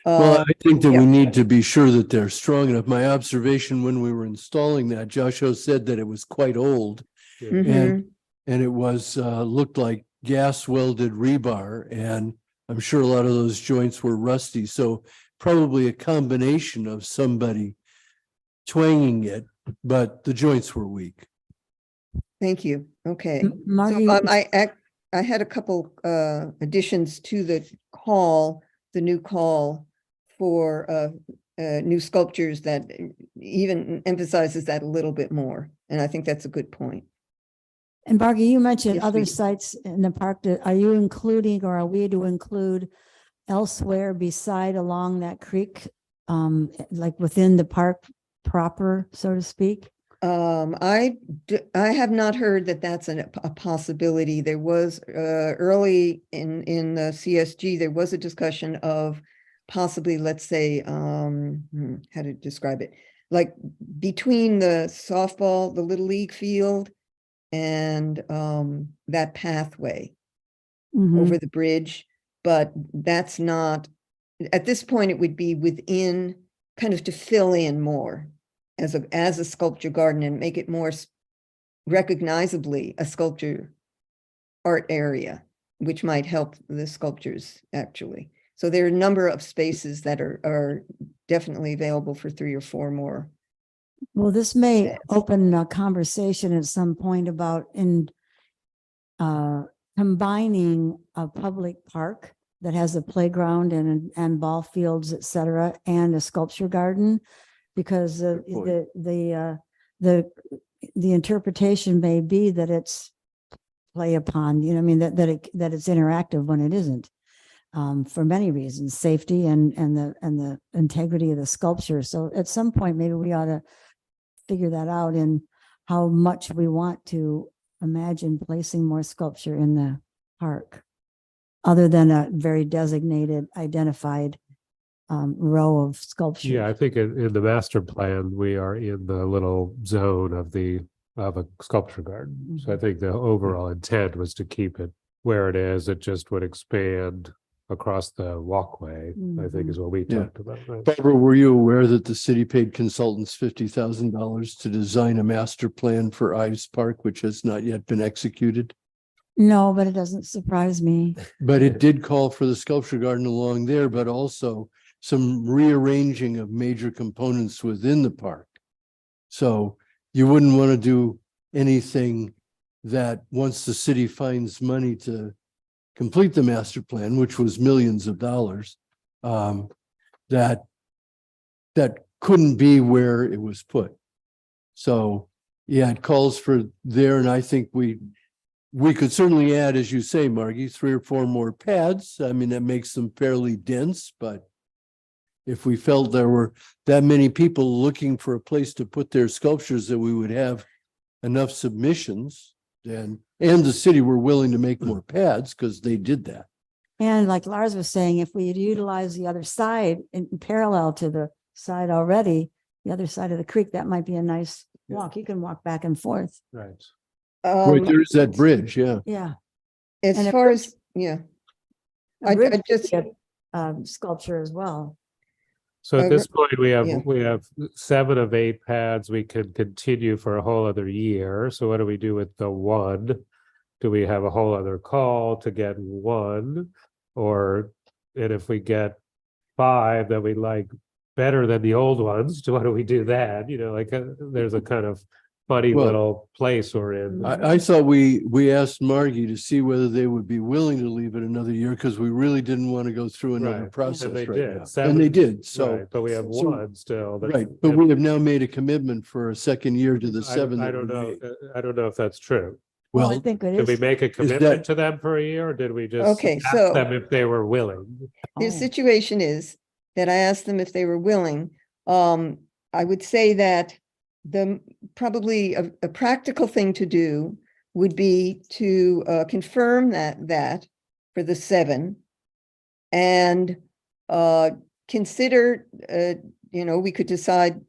E: Well, I think that
B: yeah.
E: we need to be sure that they're strong enough. My observation when we were installing that, Joshua said that it was quite old
C: Yeah.
B: Mhm.
E: and it was looked like gas welded rebar, and I'm sure a lot of those joints were rusty. So probably a combination of somebody twanging it, but the joints were weak.
B: Thank you. Okay.
I: Margie,
B: So I had a couple additions to the new call for new sculptures that even emphasizes that a little bit more. And I think that's a good point.
I: and Margie, you mentioned
B: Yes,
I: other
B: we-
I: sites in the park. Are you including, or are we to include elsewhere beside along that creek? Like within the park proper, so to speak?
B: I have not heard that that's a possibility. There was, early in the CSG, there was a discussion of possibly, let's say, how to describe it? Like between the softball, the Little League field and, that pathway
I: Mhm.
B: over the bridge, but that's not, at this point, it would be within, kind of to fill in more as a sculpture garden and make it more recognizably a sculpture art area, which might help the sculptures actually. So there are a number of spaces that are definitely available for 3 or 4 more.
I: Well, this may
B: Yes.
I: open a conversation at some point about combining a public park that has a playground and ball fields, et cetera, and a sculpture garden. Because
E: Good point.
I: the interpretation may be that it's play upon, you know, I mean, that it's interactive when it isn't. For many reasons, safety and the integrity of the sculpture. So at some point, maybe we ought to figure that out in how much we want to imagine placing more sculpture in the park, other than a very designated, identified row of sculpture.
C: Yeah, I think in the master plan, we are in the little zone of a sculpture garden. So I think the overall intent was to keep it where it is. It just would expand across the walkway, I think is what we
E: Yeah.
C: talked about, right?
E: Barbara, were you aware that the city paid consultants $50,000 to design a master plan for Ives Park, which has not yet been executed?
I: No, but it doesn't surprise me.
E: But it did call for the sculpture garden along there, but also some rearranging of major components within the park. So you wouldn't want to do anything that once the city finds money to complete the master plan, which was millions of dollars, that couldn't be where it was put. So, yeah, it calls for there, and I think we could certainly add, as you say, Margie, 3 or 4 more pads. I mean, that makes them fairly dense, but if we felt there were that many people looking for a place to put their sculptures, that we would have enough submissions, then, and the city were willing to make more pads because they did that.
I: And like Lars was saying, if we had utilized the other side in parallel to the side already, the other side of the creek, that might be a nice walk. You can walk back and forth.
C: Right.
E: Right, there's that bridge, yeah.
I: Yeah.
B: As
I: and a
B: far
I: bridge-
B: as, yeah,
I: A
B: I
I: bridge could
B: just,
I: be a, Sculpture as well.
C: So at this point, we
B: yeah.
C: have 7 of 8 pads. We could continue for a whole other year. So what do we do with the 1? Do we have a whole other call to get 1? And if we get 5 that we like better than the old ones, why do we do that? You know, like there's a kind of funny
E: Well,
C: little place we're in.
E: I thought we asked Margie to see whether they would be willing to leave it another year because we really didn't want to go through another
C: Right,
E: process
C: and they
E: right
C: did.
E: now.
C: 7
E: And they did, so.
C: Right, but we have
E: so-
C: 1 still. that's-
E: Right, but we have now made a commitment for a second year to the 7.
C: I
E: that
C: don't
E: we
C: know.
E: made.
C: I don't know if that's true.
I: Well, I
E: Well,
I: think it
C: Did we
I: is.
C: make a
E: that-
C: commitment to them for a year, or did we just
B: Okay,
C: ask
B: so-
C: them if they were willing?
B: the
I: Oh.
B: situation is that I asked them if they were willing. I would say that probably a practical thing to do would be to confirm that for the 7 and consider, we could decide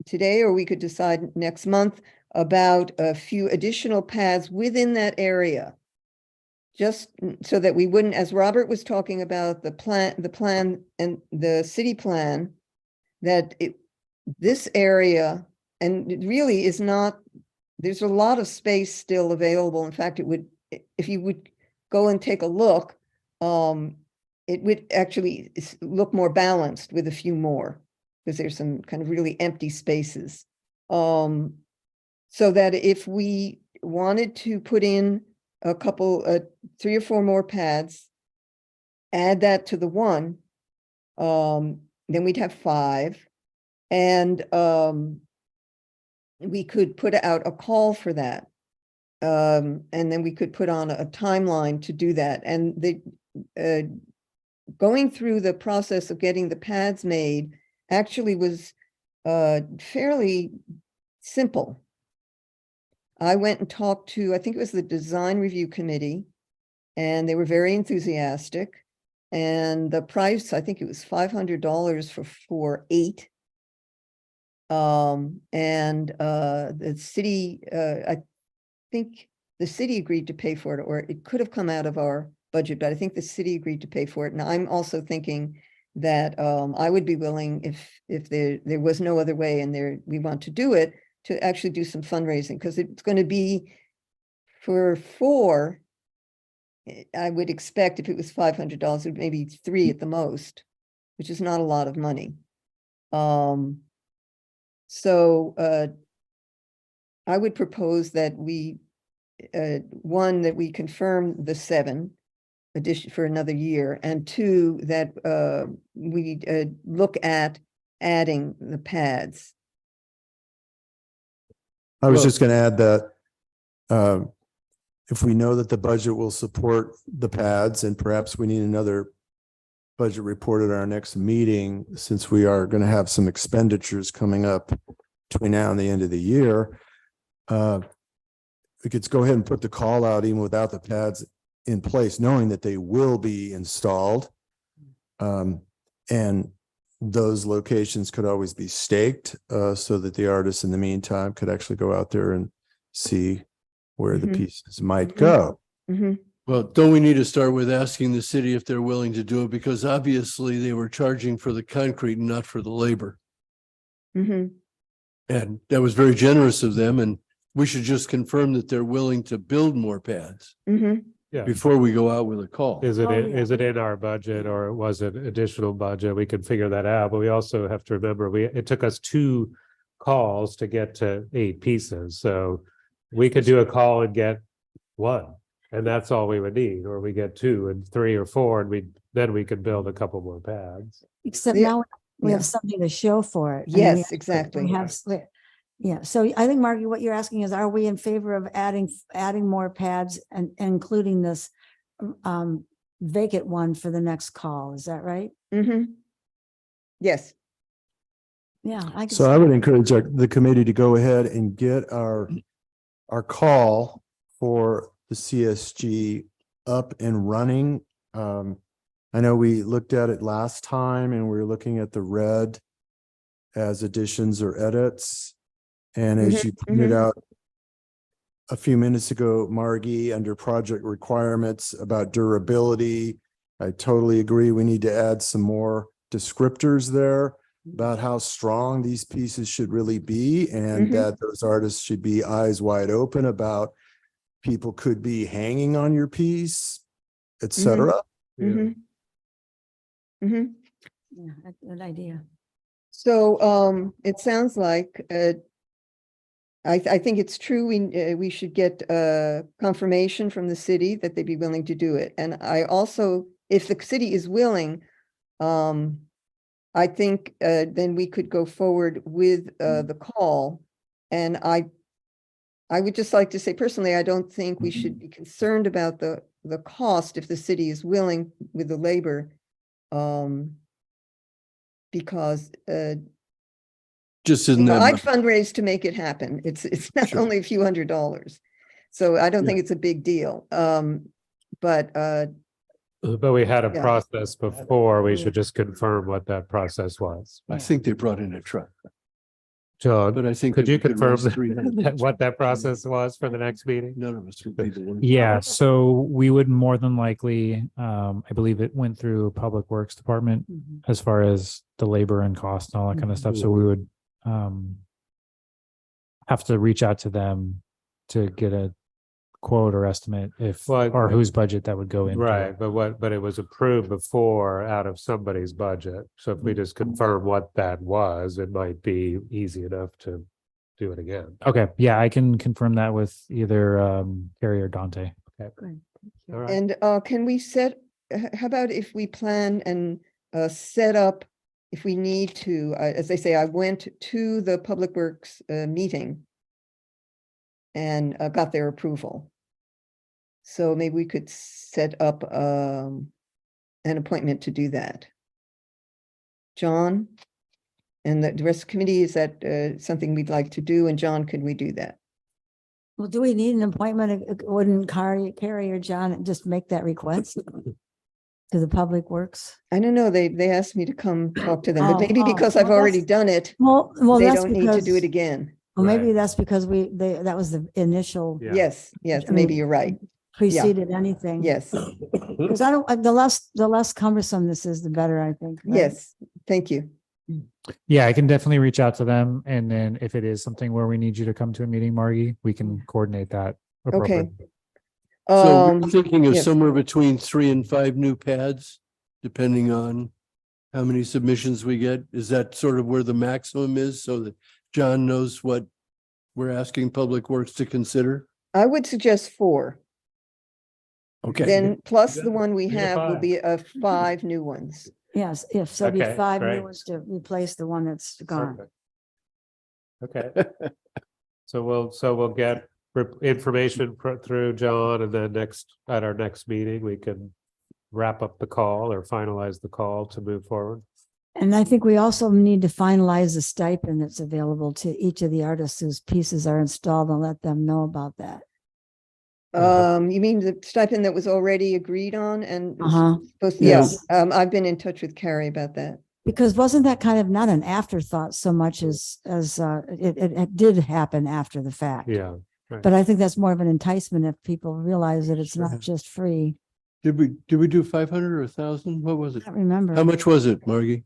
B: today or we could decide next month about a few additional paths within that area. Just so that we wouldn't, as Robert was talking about the plan and the city plan, that this area, and it really is not, there's a lot of space still available. In fact, if you would go and take a look, it would actually look more balanced with a few more, because there's some kind of really empty spaces. So that if we wanted to put in a couple, 3 or 4 more pads, add that to the 1, then we'd have 5. And we could put out a call for that. And then we could put on a timeline to do that. And going through the process of getting the pads made actually was fairly simple. I went and talked to, I think it was the Design Review Committee, and they were very enthusiastic. And the price, I think it was $500 for 8. The city, I think the city agreed to pay for it, or it could have come out of our budget, but I think the city agreed to pay for it. And I'm also thinking that I would be willing, if there was no other way and we want to do it, to actually do some fundraising, because it's going to be for 4. I would expect if it was $500, it would maybe 3 at the most, which is not a lot of money. So I would propose that we, one, that we confirm the 7 addition for another year, and 2, that we look at adding the pads.
A: I was
E: Well-
A: just going to add that if we know that the budget will support the pads, and perhaps we need another budget report at our next meeting, since we are going to have some expenditures coming up between now and the end of the year, we could go ahead and put the call out even without the pads in place, knowing that they will be installed. And those locations could always be staked so that the artists in the meantime could actually go out there and see where the
B: Mhm.
A: pieces might
B: Mhm.
A: go.
B: Mhm.
E: Well, don't we need to start with asking the city if they're willing to do it? Because obviously they were charging for the concrete and not for the labor.
B: Mhm.
E: And that was very generous of them, and we should just confirm that they're willing to build more pads
B: Mhm.
C: Yeah.
E: before we go out with a call.
C: Is it,
I: Oh, yeah.
C: is it in our budget or was it additional budget? We can figure that out, but we also have to remember, it took us 2 calls to get to 8 pieces, so we could do a call and get 1, and that's all we would need, or we get 2 and 3 or 4, and then we could build a couple more pads.
I: Except
B: Yeah.
I: now we
B: Yeah.
I: have something to show for it. I mean,
B: Yes,
I: we
B: exactly.
I: have, yeah, so I think, Margie, what you're asking is, are we in favor of adding more pads and including this vacant one for the next call? Is that right?
B: Mhm. Yes.
I: Yeah. I
A: So I would encourage the committee to go ahead and get our call for the CSG up and running. I know we looked at it last time and we were looking at the red as additions or edits. And as you pointed out a few minutes ago, Margie, under project requirements about durability, I totally agree. We need to add some more descriptors there about how strong these pieces should really be, and
B: Mhm.
A: that those artists should be eyes wide open about people could be hanging on your piece, et cetera.
B: Mhm. Mhm.
I: Yeah, that's a good idea.
B: So it sounds like I think it's true. We should get confirmation from the city that they'd be willing to do it. And I also, if the city is willing, I think then we could go forward with the call. And I would just like to say personally, I don't think we should be concerned about the cost if the city is willing with the labor. Because
E: Just isn't that
B: I'd
E: much.
B: fundraise to make it happen. It's not
E: Sure.
B: only a few $100s. So I don't
E: Yeah.
B: think it's a big deal. But
C: But we had a
B: Yeah.
C: process before, we should just confirm what that process was.
E: I think they brought in a truck,
C: John,
E: but I think.
C: could
E: that
C: you
E: we could
C: confirm
E: raise 300.
C: what that process was for the next meeting?
E: None of us would be the one.
D: Yeah, so we would more than likely, I believe it went through Public Works Department
I: Mhm.
D: as far as the labor and cost and all that kind of stuff. So we would have to reach out to them to get a quote or estimate if,
C: Well,
D: or whose budget that would go into.
C: Right, but it was approved before out of somebody's budget. So if we just confirm what that was, it might be easy enough to do it again.
D: Okay, yeah, I can confirm that with either Carrie or Dante.
I: Good. Thank you.
C: All right.
B: And can we how about if we plan and set up, if we need to, as I say, I went to the Public Works meeting and got their approval. So maybe we could set up an appointment to do that. John? And the rest of the committee, is that something we'd like to do? And John, could we do that?
I: Well, do we need an appointment? Wouldn't Carrie or John just make that request to the Public Works?
B: I don't know, they asked me to come talk to them, but
I: Oh,
B: maybe
I: oh,
B: because I've
I: well,
B: already
I: that's-
B: done it,
I: Well,
B: they
I: that's
B: don't need to do it
I: because,
B: again.
I: well, maybe
C: Right.
I: that's because that was the initial
C: Yeah.
B: Yes,
I: I
B: maybe
I: mean,
B: you're right.
I: preceded anything.
B: Yes,
I: Because the less cumbersome this is, the better, I think. right?
B: yes, thank you.
D: Yeah, I can definitely reach out to them. And then if it is something where we need you to come to a meeting, Margie, we can coordinate that.
B: Okay.
D: appropriately.
E: So
B: Um,
E: we're thinking of
B: yes.
E: somewhere between 3 and 5 new pads, depending on how many submissions we get. Is that sort of where the maximum is so that John knows what we're asking Public Works to consider?
B: I would suggest 4.
E: Okay.
B: Then plus
C: Yeah,
B: the one we
C: 3 to
B: have will
C: 5.
B: be 5 new ones.
I: Yes, if so, be
C: Okay,
I: 5
C: great.
I: new ones to replace the one that's gone.
C: Perfect. Okay. So we'll get information through John, and then at our next meeting, we can wrap up the call or finalize the call to move forward.
I: And I think we also need to finalize the stipend that's available to each of the artists whose pieces are installed and let them know about that.
B: You mean the stipend that was already agreed on and
I: Uh-huh.
B: yes, I've been in touch with Carrie about that.
I: Because wasn't that kind of not an afterthought so much as it did happen after the fact?
C: Yeah.
I: But I think that's more of an enticement if people realize that it's not just free.
E: Did we do 500 or 1,000? What was
I: I
E: it?
I: don't remember.
E: How much was it, Margie?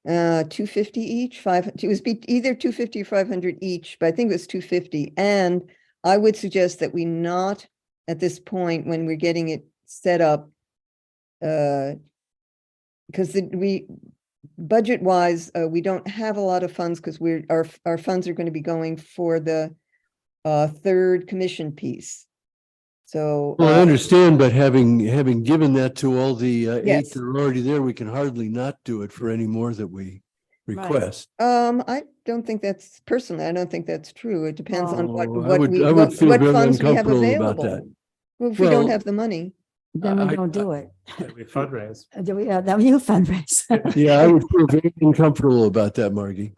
B: 250 each, it was either 250 or 500 each, but I think it was 250. And I would suggest that we not at this point when we're getting it set up, because we budget wise, we don't have a lot of funds because our funds are going to be going for the third commission piece. So
E: Well, I understand, but having given that to all the 8
B: Yes.
E: that are already there, we can hardly not do it for any more that we
I: Right.
E: request.
B: I don't think that's personally, I don't think that's true. It depends on what
E: Oh, I would
B: what
E: feel very
B: funds we have
E: uncomfortable about
B: available.
E: that.
B: Well, if we don't
E: Well,
B: have the money.
I: Then we
E: I-
I: don't do it.
C: We fundraise.
I: Do we, that you fundraise?
E: Yeah, I would feel very uncomfortable about that, Margie.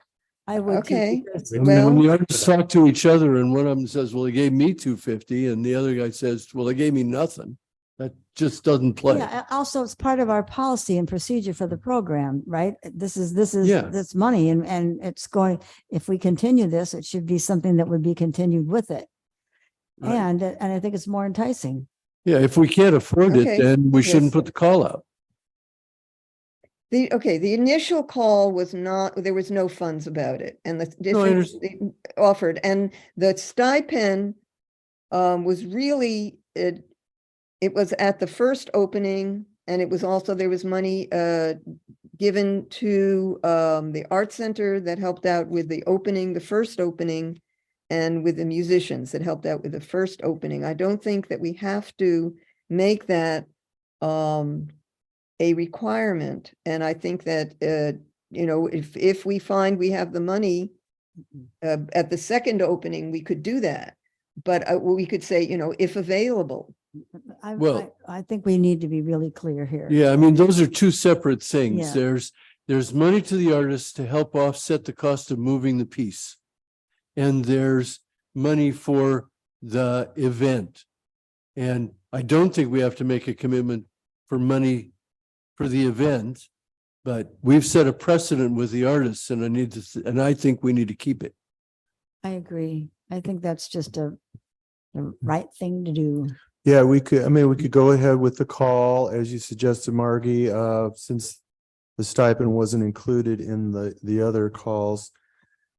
I: I would. too,
B: Okay.
I: because-
E: And when
B: Well-
E: the artists talk to each other and one of them says, well, they gave me 250 and the other guy says, well, they gave me nothing. That just doesn't play.
I: Yeah, also it's part of our policy and procedure for the program, right? This is
E: Yeah.
I: this money and it's going, if we continue this, it should be something that would be continued with it.
E: Right.
I: And I think it's more enticing.
E: Yeah, if we can't afford
B: Okay,
E: it, then we shouldn't
B: yes.
E: put the call out.
B: The initial call was not, there was no funds about it and the
E: No, I
B: district offered, and the stipend was really, it was at the first opening, and it was also, there was money given to the art center that helped out with the opening, the first opening, and with the musicians that helped out with the first opening. I don't think that we have to make that a requirement. And I think that, if we find we have the money at the second opening, we could do that. But we could say, if available.
E: Well-
I: I think we need to be really clear here.
E: Yeah, I mean, those are two separate things.
I: Yeah.
E: There's money to the artists to help offset the cost of moving the piece. And there's money for the event. And I don't think we have to make a commitment for money for the event, but we've set a precedent with the artists and I think we need to keep it.
I: I agree. I think that's just the right thing to do.
A: Yeah, we could go ahead with the call, as you suggested, Margie, since the stipend wasn't included in the other calls.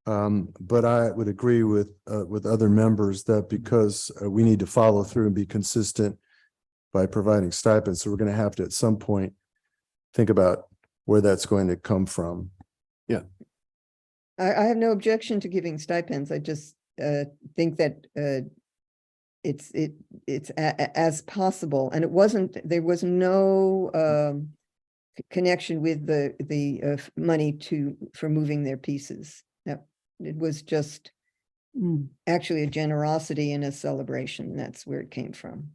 A: But I would agree with other members that because we need to follow through and be consistent by providing stipends, so we're going to have to at some point think about where that's going to come from.
B: I have no objection to giving stipends. I just think that it's as possible, and there was no connection with the money for moving their pieces. That it was just actually a generosity and a celebration. That's where it came from.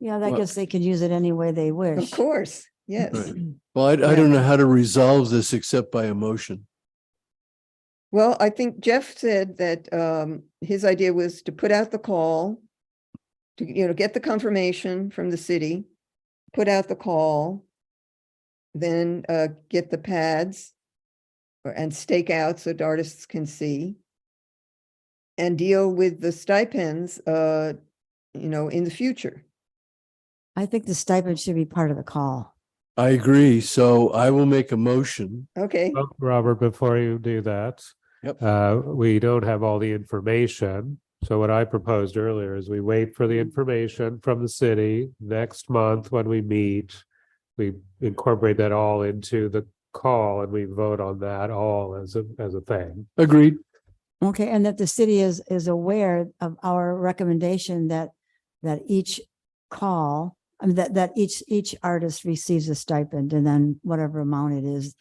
I: Yeah, I
E: Well-
I: guess they could use it any way they wish.
B: Of course, Yes.
E: Well, I don't know how to resolve this except by a motion.
B: Well, I think Jeff said that his idea was to put out the call to, get the confirmation from the city, put out the call, then get the pads and stake out so the artists can see, and deal with the stipends, in the future.
I: I think the stipend should be part of the call.
E: I agree. So I will make a motion.
B: Okay,
C: Oh, Robert, before you do that.
E: Yep.
C: We don't have all the information. So what I proposed earlier is we wait for the information from the city next month when we meet. We incorporate that all into the call and we vote on that all as a thing.
E: Agreed.
I: Okay, and that the city is aware of our recommendation that each call, I mean, that each artist receives a stipend, and then whatever amount it is,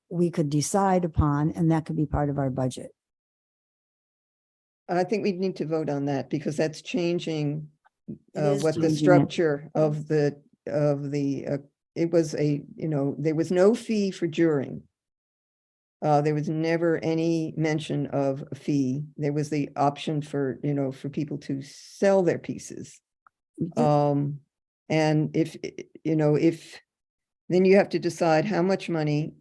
I: we could decide upon, and that could be part of our budget.
B: I think we need to vote on that because that's changing
I: It is
B: what the
I: changing it.
B: structure of the, it was there was no fee for juring. There was never any mention of a fee. There was the option for, for people to sell their pieces. And if then you have to decide how much money,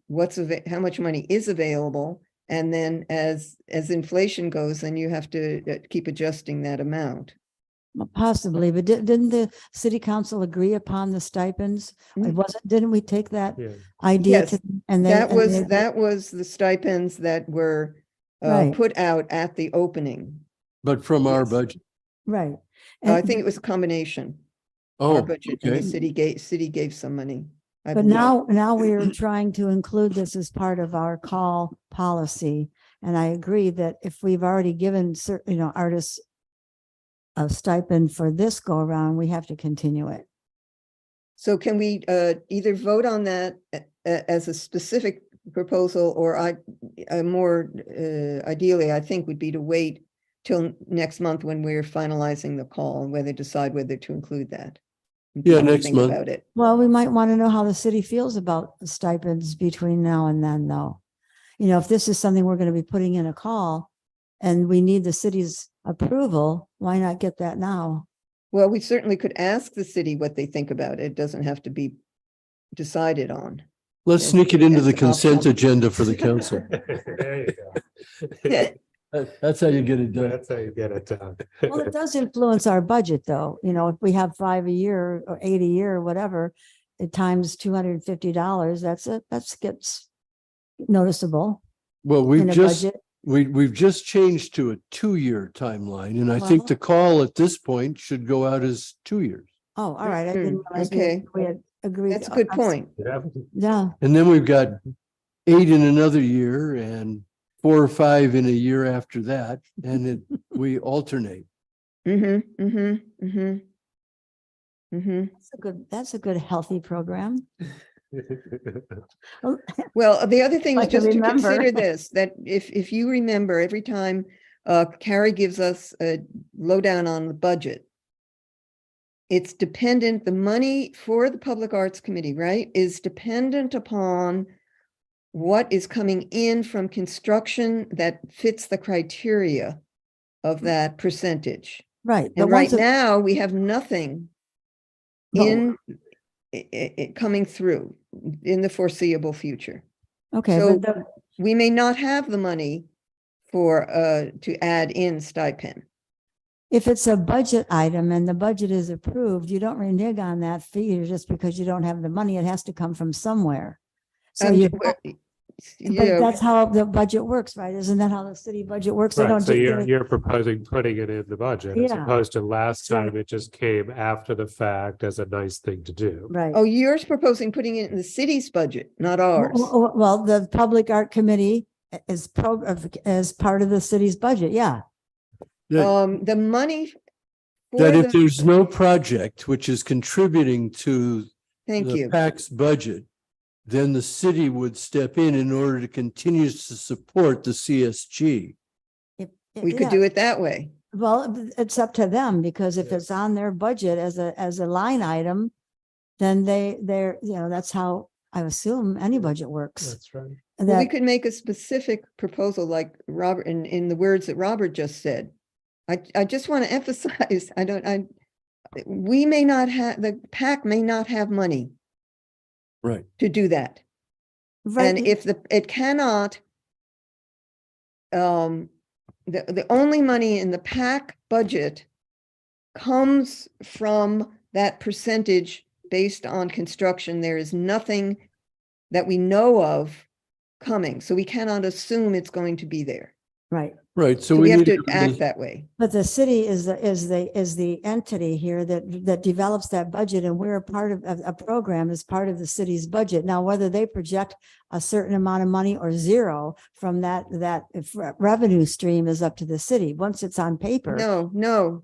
B: how much money is available. And then as inflation goes, then you have to keep adjusting that amount.
I: Well, possibly, but didn't the city council agree upon the stipends? It wasn't, didn't we take that
C: Yeah.
I: idea
B: Yes,
I: to, and then?
B: That was the stipends that were
I: Right.
B: put out at the opening.
E: But from our
B: Yes.
E: budget.
I: Right.
B: I
I: And-
B: think it was a combination. Our
E: Oh,
B: budget and
E: okay.
B: the city gave some money. I
I: But
B: believe.
I: now we are trying to include this as part of our call policy. And I agree that if we've already given certain, artists a stipend for this go around, we have to continue it.
B: So can we either vote on that as a specific proposal, or more ideally, I think would be to wait till next month when we're finalizing the call and decide whether to include that.
E: Yeah,
B: What do you
E: next
B: think
E: month.
B: About it.
I: Well, we might want to know how the city feels about the stipends between now and then, though. If this is something we're going to be putting in a call and we need the city's approval, why not get that now?
B: Well, we certainly could ask the city what they think about it. It doesn't have to be decided on.
E: Let's
B: Yes,
E: sneak it into
B: as
E: the
B: an
E: consent
B: option.
E: agenda for the council.
C: There you go.
E: That's how you get it done.
C: That's how you get it done.
I: Well, it does influence our budget, though. If we have 5 a year or 8 a year or whatever, at times $250, that gets noticeable
E: Well,
I: in a budget.
E: we've just changed to a 2-year timeline, and I think
I: Well-
E: the call at this point should go out as 2 years.
I: Oh, all right. I didn't realize
B: Okay.
I: we had agreed.
B: That's a good point.
C: Yeah.
I: Yeah.
E: And then we've got 8 in another year and 4 or 5 in a year after that, and we alternate.
B: Mm-hmm, mm-hmm, mm-hmm. Mm-hmm.
I: That's a good healthy program.
B: Well, the other thing is
I: Like to
B: just to
I: remember.
B: consider this, that if you remember, every time Carrie gives us a lowdown on the budget, it's dependent, the money for the Public Arts Committee, right, is dependent upon what is coming in from construction that fits the criteria of that percentage.
I: Right.
B: And right now, we have nothing in coming through in the foreseeable future.
I: Okay.
B: So
I: but the-
B: we may not have the money for to add in stipend.
I: If it's a budget item and the budget is approved, you don't renege on that fee just because you don't have the money. It has to come from somewhere. So but that's how the budget works, right? Isn't that how the city budget works? They
C: Right,
I: don't
C: so
I: just
C: you're,
I: give it-
C: you're proposing putting it in the budget as
I: Yeah.
C: opposed to last
I: So-
C: time it just came after the fact as a nice thing to do.
I: Right.
B: Oh, you're proposing putting it in the city's budget, not ours.
I: Well, the Public Art Committee is as part of the city's budget. Yeah.
B: The money.
E: That
B: for
E: if there's no project which is contributing to
B: Thank
E: the
B: you.
E: PAC's budget, then the city would step in order to continue to support the CSG.
B: We could do it that way.
I: Well, it's up to them because if it's on their budget as a line item, then they're, that's how I assume any budget works.
C: That's right.
B: Well, we
I: That,
B: could make a specific proposal like Robert, in the words that Robert just said. I just want to emphasize, we may not have, the PAC may not have money
E: Right.
B: to do that.
I: right,
B: And if it cannot, the only money in the PAC budget comes from that percentage based on construction. There is nothing that we know of coming, so we cannot assume it's going to be there.
I: right.
E: Right. So
B: So we have
E: need
B: to
E: go
B: act that way.
I: But the city is the entity here that develops that budget, and we're a part of a program as part of the city's budget. Now, whether they project a certain amount of money or zero from that if revenue stream is up to the city. Once it's on paper.
B: No,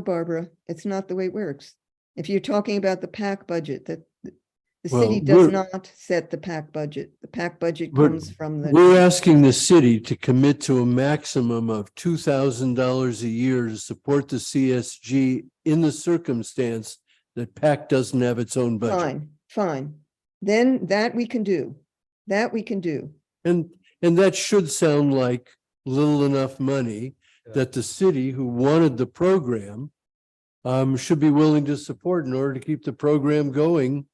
B: Barbara, it's not the way it works. If you're talking about the PAC budget, that the
E: Well,
B: city does
E: we're-
B: not set the PAC budget. The PAC budget
E: But
B: comes from the.
E: We're asking the city to commit to a maximum of $2,000 a year to support the CSG in the circumstance that PAC doesn't have its own budget.
B: Fine. Then that we can do. That we can do.
E: And that should sound like little enough money that the city who wanted the program should be willing to support in order to keep the program going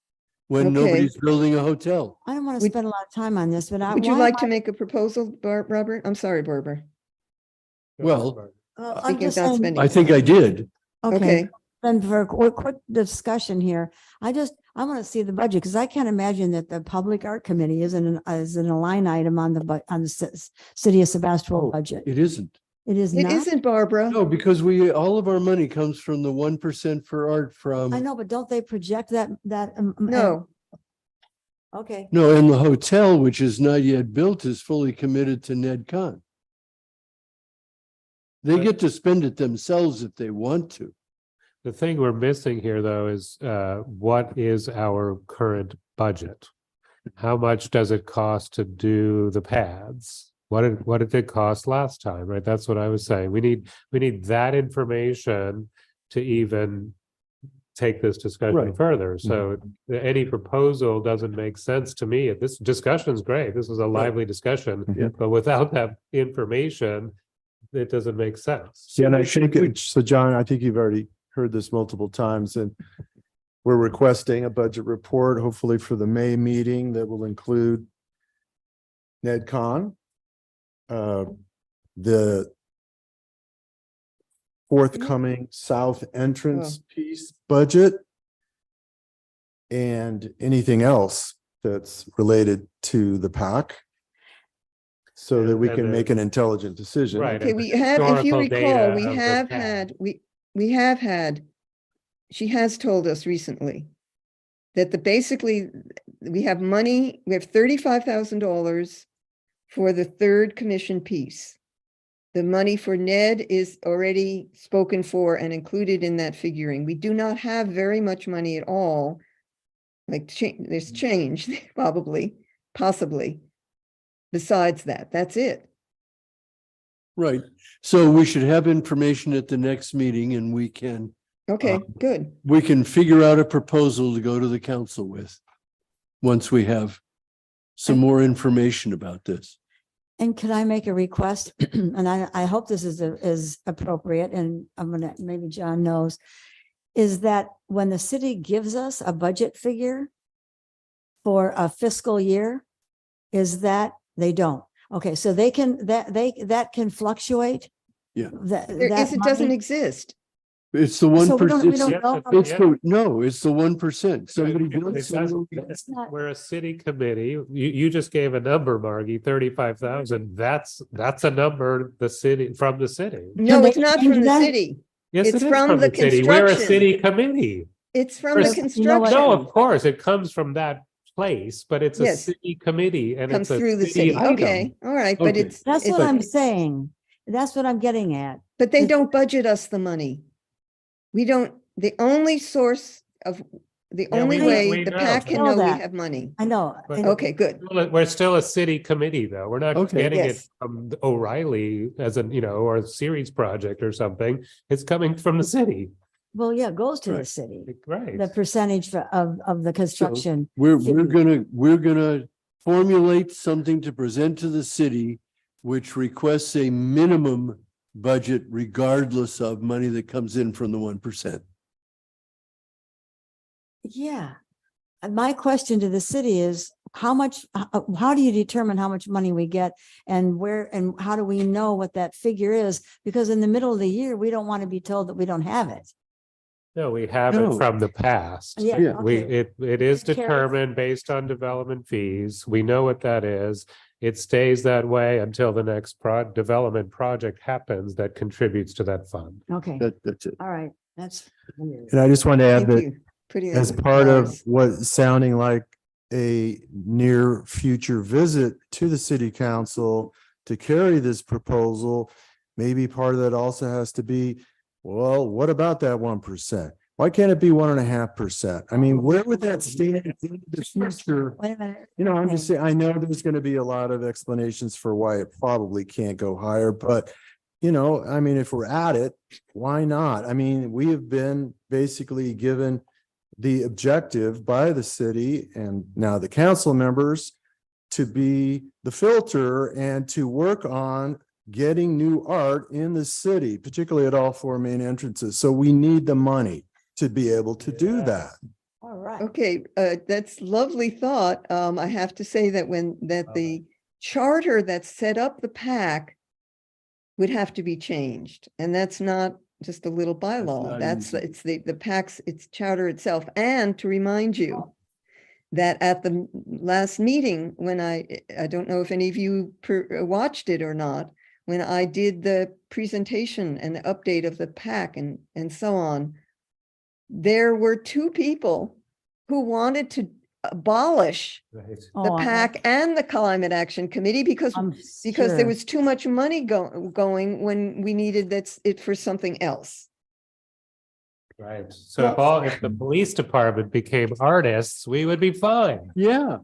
E: when
B: Okay.
E: nobody's building a hotel.
I: I don't want to
B: Would-
I: spend a lot of time on this, but
B: Would you
I: why
B: like
I: am
B: to make a proposal, Robert? I'm sorry, Barbara.
E: Well,
I: Well, I'm
B: Speaking of
I: just
B: not
I: saying-
B: spending-
E: I think I did.
I: Okay,
B: Okay,
I: then for a quick discussion here, I want to see the budget because I can't imagine that the Public Art Committee isn't a line item on the City of Sebastopol
E: Oh,
I: budget.
E: It isn't.
I: It is
B: it
I: not.
B: isn't, Barbara.
E: No, because all of our money comes from the 1% for art from.
I: I know, but don't they project that?
B: No,
I: Okay,
E: No, and the hotel, which is not yet built, is fully committed to NedCon. They get to spend it themselves if they want to.
C: The thing we're missing here, though, is what is our current budget? How much does it cost to do the pads? What did it cost last time, right? That's what I was saying. We need that information to even take this discussion
E: Right.
C: further. So any proposal doesn't make sense to me. This discussion's great. This is a lively discussion,
E: Yeah.
C: but without that information, it doesn't make sense.
A: Yeah, and I think, so John, I think you've already heard this multiple times, and we're requesting a budget report, hopefully for the May meeting that will include NedCon, the forthcoming south entrance piece budget, and anything else that's related to the PAC, so that we
C: And
A: can
C: the-
A: make an intelligent decision.
C: Right.
B: okay,
C: and
B: we have, if you
C: historical
B: recall,
C: data
B: we
C: of the
B: have
C: past.
B: had, we have had, she has told us recently that basically, we have money, we have $35,000 for the third commission piece. The money for Ned is already spoken for and included in that figuring. We do not have very much money at all. Like, there's change, probably, possibly. Besides that, that's it.
E: Right. So we should have information at the next meeting and we can
B: Okay, good.
E: figure out a proposal to go to the council with once we have some more information about this.
I: and could I make a request? And I hope this is appropriate, and maybe John knows, is that when the city gives us a budget figure for a fiscal year, is that they don't? Okay, so they can, that can fluctuate?
E: Yeah.
B: It doesn't exist.
E: It's the
I: So we don't
E: 1%.
I: know.
C: Yes,
I: how
C: it's-
I: much-
E: It's the 1%. Somebody
C: It
E: builds
C: doesn't-
E: some-
I: It's not-
C: We're a city committee. You just gave a number, Margie, 35,000. That's a number from the city.
B: No,
I: they
B: it's not
I: change
B: from the
I: that?
B: city.
C: Yes,
B: It's
C: it is
B: from the
C: city. We're a
B: construction.
C: city committee.
B: It's from
C: Chris,
B: the
I: you know what?
B: construction.
C: No, of course, it comes from that place, but it's a
B: Yes.
C: city committee and
B: Comes
C: it's a
B: through the
C: city
B: city.
C: item.
B: Okay, all right, but
E: Okay.
B: it's,
I: That's what
B: it's-
I: I'm saying. That's what I'm getting at.
B: but they
I: it's-
B: don't budget us the money. We don't, the only source of, the
C: Yeah,
B: only
C: we
B: way
C: know
B: the PAC can
I: know
B: know we
I: that.
B: have money.
I: I know.
C: But-
I: and-
B: Okay, good.
C: We're still a city committee, though. We're not
E: Okay.
C: getting it
B: Yes.
C: from O'Reilly as a, or a series project or something. It's coming from the city.
I: Well, yeah, it goes to the
E: Right.
I: city,
C: Right.
I: the percentage of the construction.
E: We're
I: City.
E: we're gonna formulate something to present to the city, which requests a minimum budget regardless of money that comes in from the 1%.
I: Yeah. And my question to the city is, how much, how do you determine how much money we get and where, and how do we know what that figure is? Because in the middle of the year, we don't want to be told that we don't have it.
C: No, we have
E: No.
C: it from the past.
I: Yeah,
C: We,
I: okay.
C: it is
I: Carries-
C: determined based on development fees. We know what that is. It stays that way until the next development project happens that contributes to that fund.
I: Okay,
E: That's it.
I: all right, that's.
A: And I just want to add
B: Thank
A: that
B: you. Pretty
A: as part of
B: wise.
A: what sounding like a near future visit to the city council to carry this proposal, maybe part of that also has to be, well, what about that 1%? Why can't it be 1.5%? I mean, where would that stand in the future?
I: Wait a minute.
A: You know, I'm just saying, I know there's going to be a lot of explanations for why it probably can't go higher, but you know, I mean, if we're at it, why not? I mean, we have been basically given the objective by the city and now the council members to be the filter and to work on getting new art in the city, particularly at all 4 main entrances. So we need the money to be able to do that.
I: All right.
B: Okay, that's lovely thought. I have to say that the charter that set up the PAC would have to be changed, and that's not just a little bylaw.
E: not
B: That's,
E: easy.
B: it's the PAC's, its charter itself. And to remind you that at the last meeting, when I don't know if any of you watched it or not, when I did the presentation and the update of the PAC and so on, there were 2 people who wanted to abolish
C: Right.
B: the
I: Oh,
B: PAC and the Climate Action Committee because there
I: sure.
B: was too much money going when we needed it for something else.
C: Right. So if the police department became artists, we would be fine.
E: Yeah.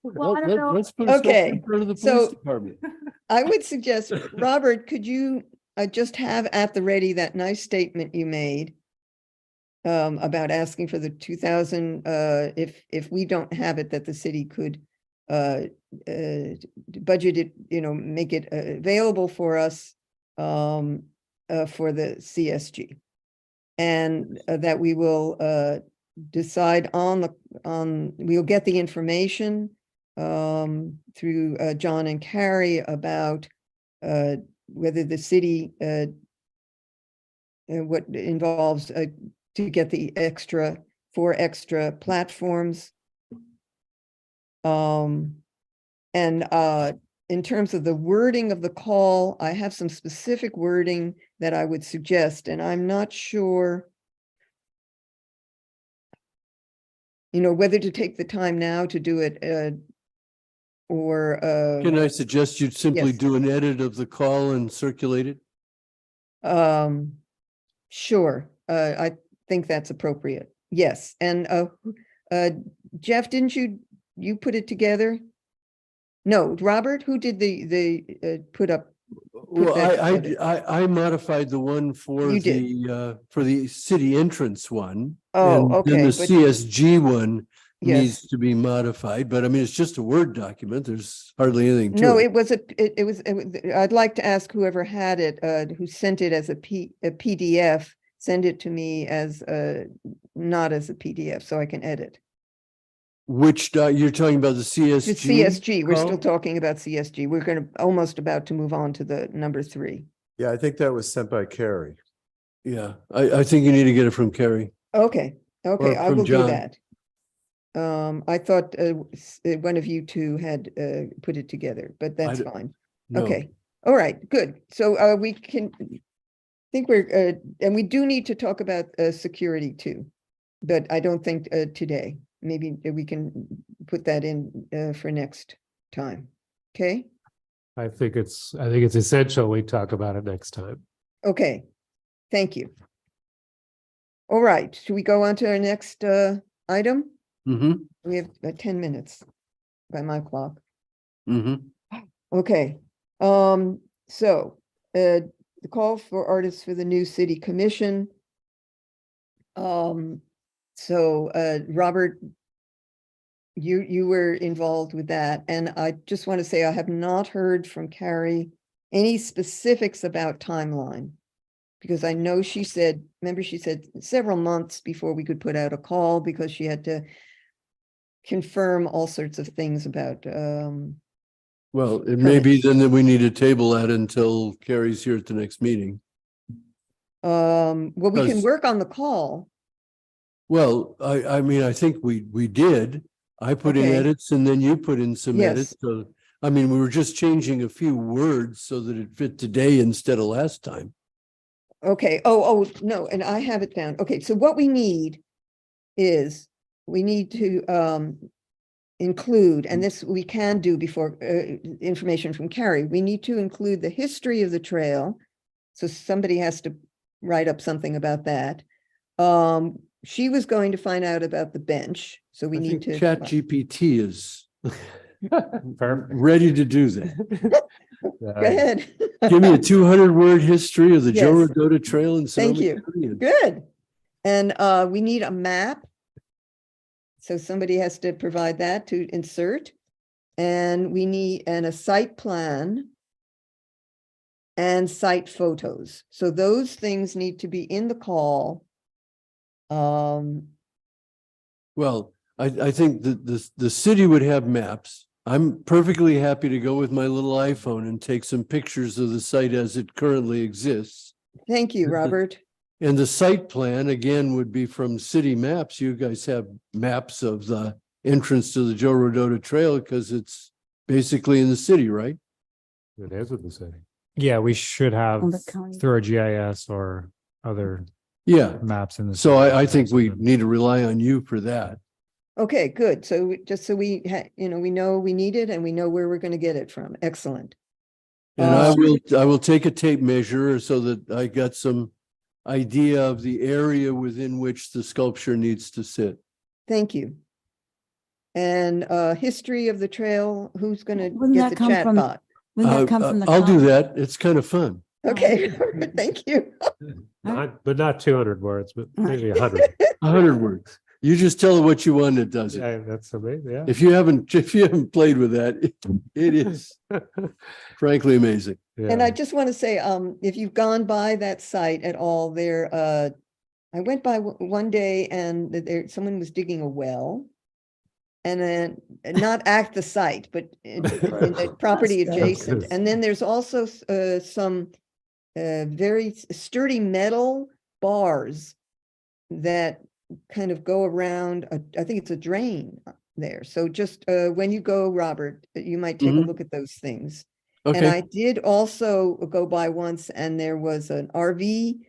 I: Well, I don't know.
E: Let's put ourselves
B: Okay,
E: in front of the
B: so-
E: police department.
B: I would suggest, Robert, could you just have at the ready that nice statement you made about asking for the 2,000, if we don't have it, that the city could budget it, you know, make it available for us for the CSG. And that we will decide we'll get the information through John and Carrie about whether the city what involves to get the 4 extra platforms. And in terms of the wording of the call, I have some specific wording that I would suggest, and I'm not sure, you know, whether to take the time now to do it or
E: Can I suggest you'd simply
B: yes.
E: do an edit of the call and circulate it?
B: Sure, I think that's appropriate. Yes, and Jeff, didn't you put it together? No, Robert, who did the put up?
E: Well,
B: that
E: I
B: edit.
E: modified the one for
B: You did.
E: for the city entrance one.
B: Oh,
E: and
B: okay,
E: Then the
B: but-
E: CSG one
B: Yes.
E: needs to be modified, but I mean, it's just a Word document. There's hardly anything to
B: No,
E: it.
B: it was I'd like to ask whoever had it, who sent it as a PDF, send it to me as not as a PDF so I can edit.
E: Which you're talking about the
B: It's
E: CSG?
B: CSG, we're still
E: call?
B: talking about CSG. We're almost about to move on to the number 3.
A: Yeah, I think that was sent by Carrie.
E: Yeah, I think you need to get it from Carrie.
B: Okay, okay, I
E: from
B: will do
E: John.
B: that. I thought one of you 2 had put it together, but that's fine.
E: No.
B: Okay, all right, good. So we can think we're and we do need to talk about security too, but I don't think today. Maybe we can put that in for next time. Okay,
C: I think it's essential we talk about it next time.
B: okay, thank you. All right, should we go on to our next item?
E: Mm-hmm,
B: We have 10 minutes by my clock.
E: mm-hmm.
B: Okay, so the call for artists for the new city commission. So, Robert, you were involved with that, and I just want to say I have not heard from Carrie any specifics about timeline. Because I know she said, remember she said several months before we could put out a call because she had to confirm all sorts of things about,
E: Well, it may be then that we need to table that until Carrie's here at the next meeting.
B: well, we can
E: Because-
B: work on the call.
E: Well, I mean, I think we did. I put in
B: Okay.
E: edits and then you put in some
B: Yes.
E: edits. So, I mean, we were just changing a few words so that it fit today instead of last time.
B: Okay, no, and I have it down. Okay, so what we need is, we need to include, and this we can do before information from Carrie, we need to include the history of the trail. So somebody has to write up something about that. She was going to find out about the bench, so we
E: I
B: need
E: think
B: to.
E: Chat GPT is
C: Perfect.
E: ready to do that.
B: Go ahead.
E: Give me a 200-word history of the Joe
B: Yes.
E: Rodota Trail in
B: Thank
E: Sonoma
B: you.
E: County. And
B: Good. And we need a map. So somebody has to provide that to insert. And we need, and a site plan and site photos. So those things need to be in the call.
E: Well, I think that the city would have maps. I'm perfectly happy to go with my little iPhone and take some pictures of the site as it currently exists.
B: Thank you, Robert.
E: And the site plan, again, would be from city maps. You guys have maps of the entrance to the Joe Rodota Trail because it's basically in the city, right?
C: It is what they say.
D: Yeah, we should have
I: On the county.
D: through our GIS or other
E: Yeah.
D: maps in the.
E: So
D: city.
E: I think we need to rely on you for that.
B: Okay, good. So just so we, we know we need it and we know where we're going to get it from. Excellent.
E: And I will take a tape measure so that I got some idea of the area within which the sculpture needs to sit.
B: Thank you. And history of the trail, who's going to
I: Wouldn't
B: get
I: that
B: the
I: come
B: chat
I: from-
B: bot?
I: Wouldn't that come from the?
E: I'll do
I: county?
E: that. It's kind of fun.
B: Okay, thank you.
C: But not 200 words, but maybe 100.
E: 100 words. You just tell it what you want, it does it.
C: Yeah, that's amazing. Yeah.
E: If you haven't played with that, it is frankly amazing.
B: And I just want to say, if you've gone by that site at all, there, I went by one day and there, someone was digging a well. And then not at the site, but in the property
I: That's good.
B: adjacent. And then there's also some very sturdy metal bars that kind of go around, I think it's a drain there. So just when you go, Robert, you might take a
E: Mhm.
B: look at those things. And I
E: Okay.
B: did also go by once and there was an RV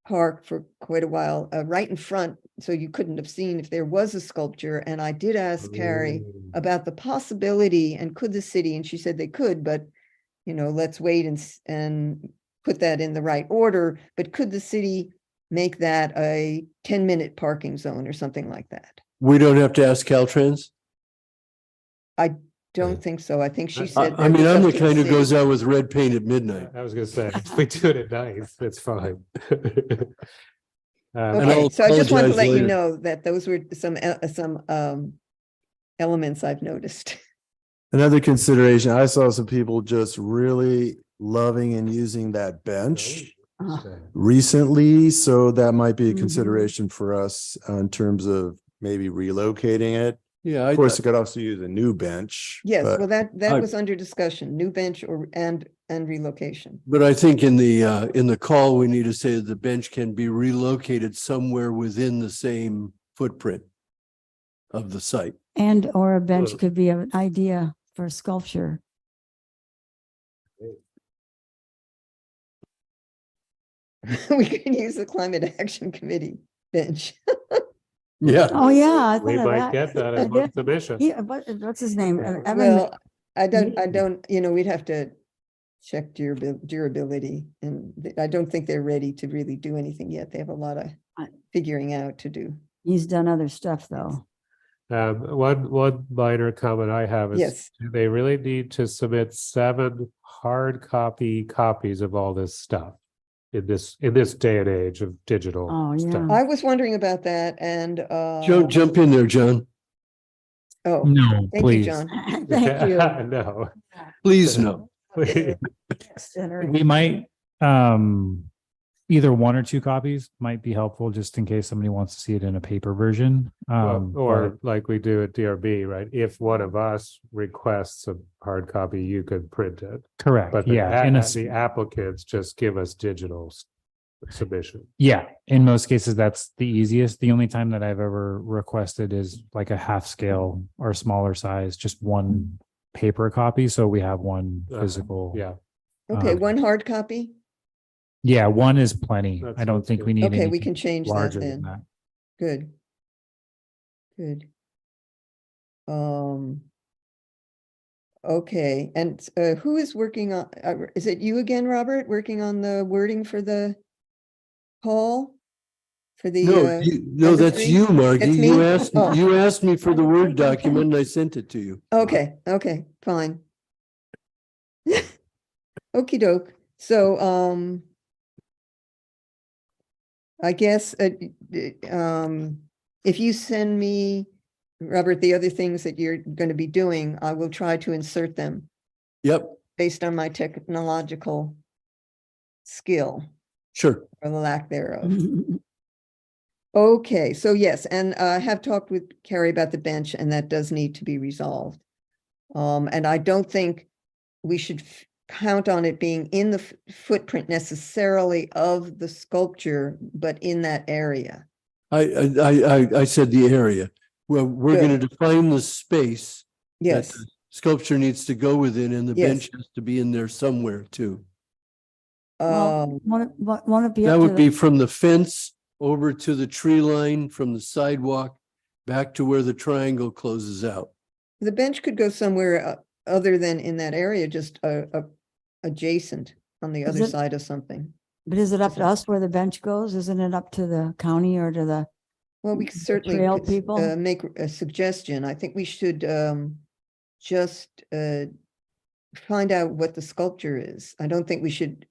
B: park for quite a while, right in front. So you couldn't have seen if there was a sculpture. And I did ask Carrie about the possibility and could the city, and she said they could, but let's wait and put that in the right order. But could the city make that a 10-minute parking zone or something like that?
E: We don't have to ask Caltrans.
B: Don't think so. I think she
C: I-
B: said.
E: I mean,
B: that
E: I'm
B: was
E: the
B: up to
E: kind who
B: city.
E: goes out with red paint at midnight.
C: I was gonna say, if we do it at night, it's fine.
E: And I'll
B: Okay, so I just want to
E: apologize
B: let you
E: later.
B: know that those were some elements I've noticed.
A: Another consideration, I saw some people just really loving and using that bench recently, so that might be a
I: Mhm.
A: consideration for us in terms of maybe relocating it.
E: Yeah,
A: Of course, it could also use a new bench.
B: Yes,
A: but-
B: well, that
E: I-
B: was under discussion, new bench and relocation.
E: but I think in the call, we need to say that the bench can be relocated somewhere within the same footprint of the site.
I: And or a bench
C: Sure.
I: could be an idea for sculpture.
B: We could use the climate action committee bench.
E: Yeah.
I: Oh, yeah. I
C: We
I: thought of
C: might
I: that.
C: get that
I: I
C: as one
I: did.
C: submission.
I: What's his name? Evan,
B: Well, I don't, we'd have to check durability, and I don't think they're ready to really do anything yet. They have a lot of
I: I-
B: figuring out to do.
I: he's done other stuff, though.
C: One minor comment I have is,
B: Yes.
C: do they really need to submit 7 hard copies of all this stuff? in this day and age of digital
I: Oh, yeah.
C: stuff.
B: I was wondering about that and,
E: Jump in there, John.
B: oh,
D: No,
B: thank you,
D: please.
B: John.
I: Thank you.
C: No.
E: Please no.
C: Please.
D: We might, either one or two copies might be helpful just in case somebody wants to see it in a paper version.
C: Well,
D: But
C: or like we do at DRB, right? If one of us requests a hard copy, you could print it.
D: correct,
C: But the,
D: yeah, in
C: the applicants just give us digital submission.
D: yeah, in most cases, that's the easiest. The only time that I've ever requested is like a half scale or smaller size, just one paper copy. So we have one physical.
C: Yeah.
B: Okay,
D: Um,
B: one hard copy?
D: Yeah, one is plenty.
C: That
D: I don't
C: sounds
D: think
C: good.
D: we need
B: Okay, we
D: anything
B: can change that
D: larger than
B: then.
D: that.
B: Good. Good. Okay, and who is working on, is it you again, Robert, working on the wording for the call? For the,
E: No, no,
B: number
E: that's
B: 3?
E: you, Margie.
B: That's
E: You
B: me?
E: asked,
B: Oh.
E: you asked me for the Word document and I sent it to you.
B: Okay, okay, fine. Okey doke. So, I guess, if you send me, Robert, the other things that you're going to be doing, I will try to insert them
E: Yep,
B: based on my technological skill
E: sure.
B: or the lack thereof. Okay, so yes, and I have talked with Carrie about the bench and that does need to be resolved. And I don't think we should count on it being in the footprint necessarily of the sculpture, but in that area.
E: I said the area. Well, we're going to define the space that
B: Yes,
E: the sculpture needs to go within and the
B: Yes.
E: bench has to be in there somewhere too.
I: Well, won't it be
E: That
I: up to
E: would be
I: the,
E: from the fence over to the tree line, from the sidewalk back to where the triangle closes out.
B: the bench could go somewhere other than in that area, just adjacent on the
I: Is
B: other
I: it-
B: side of something.
I: but is it up to us where the bench goes? Isn't it up to the county or to the,
B: Well, we could
I: the
B: certainly
I: trail people?
B: make a suggestion. I think we should just find out what the sculpture is. I don't think we should,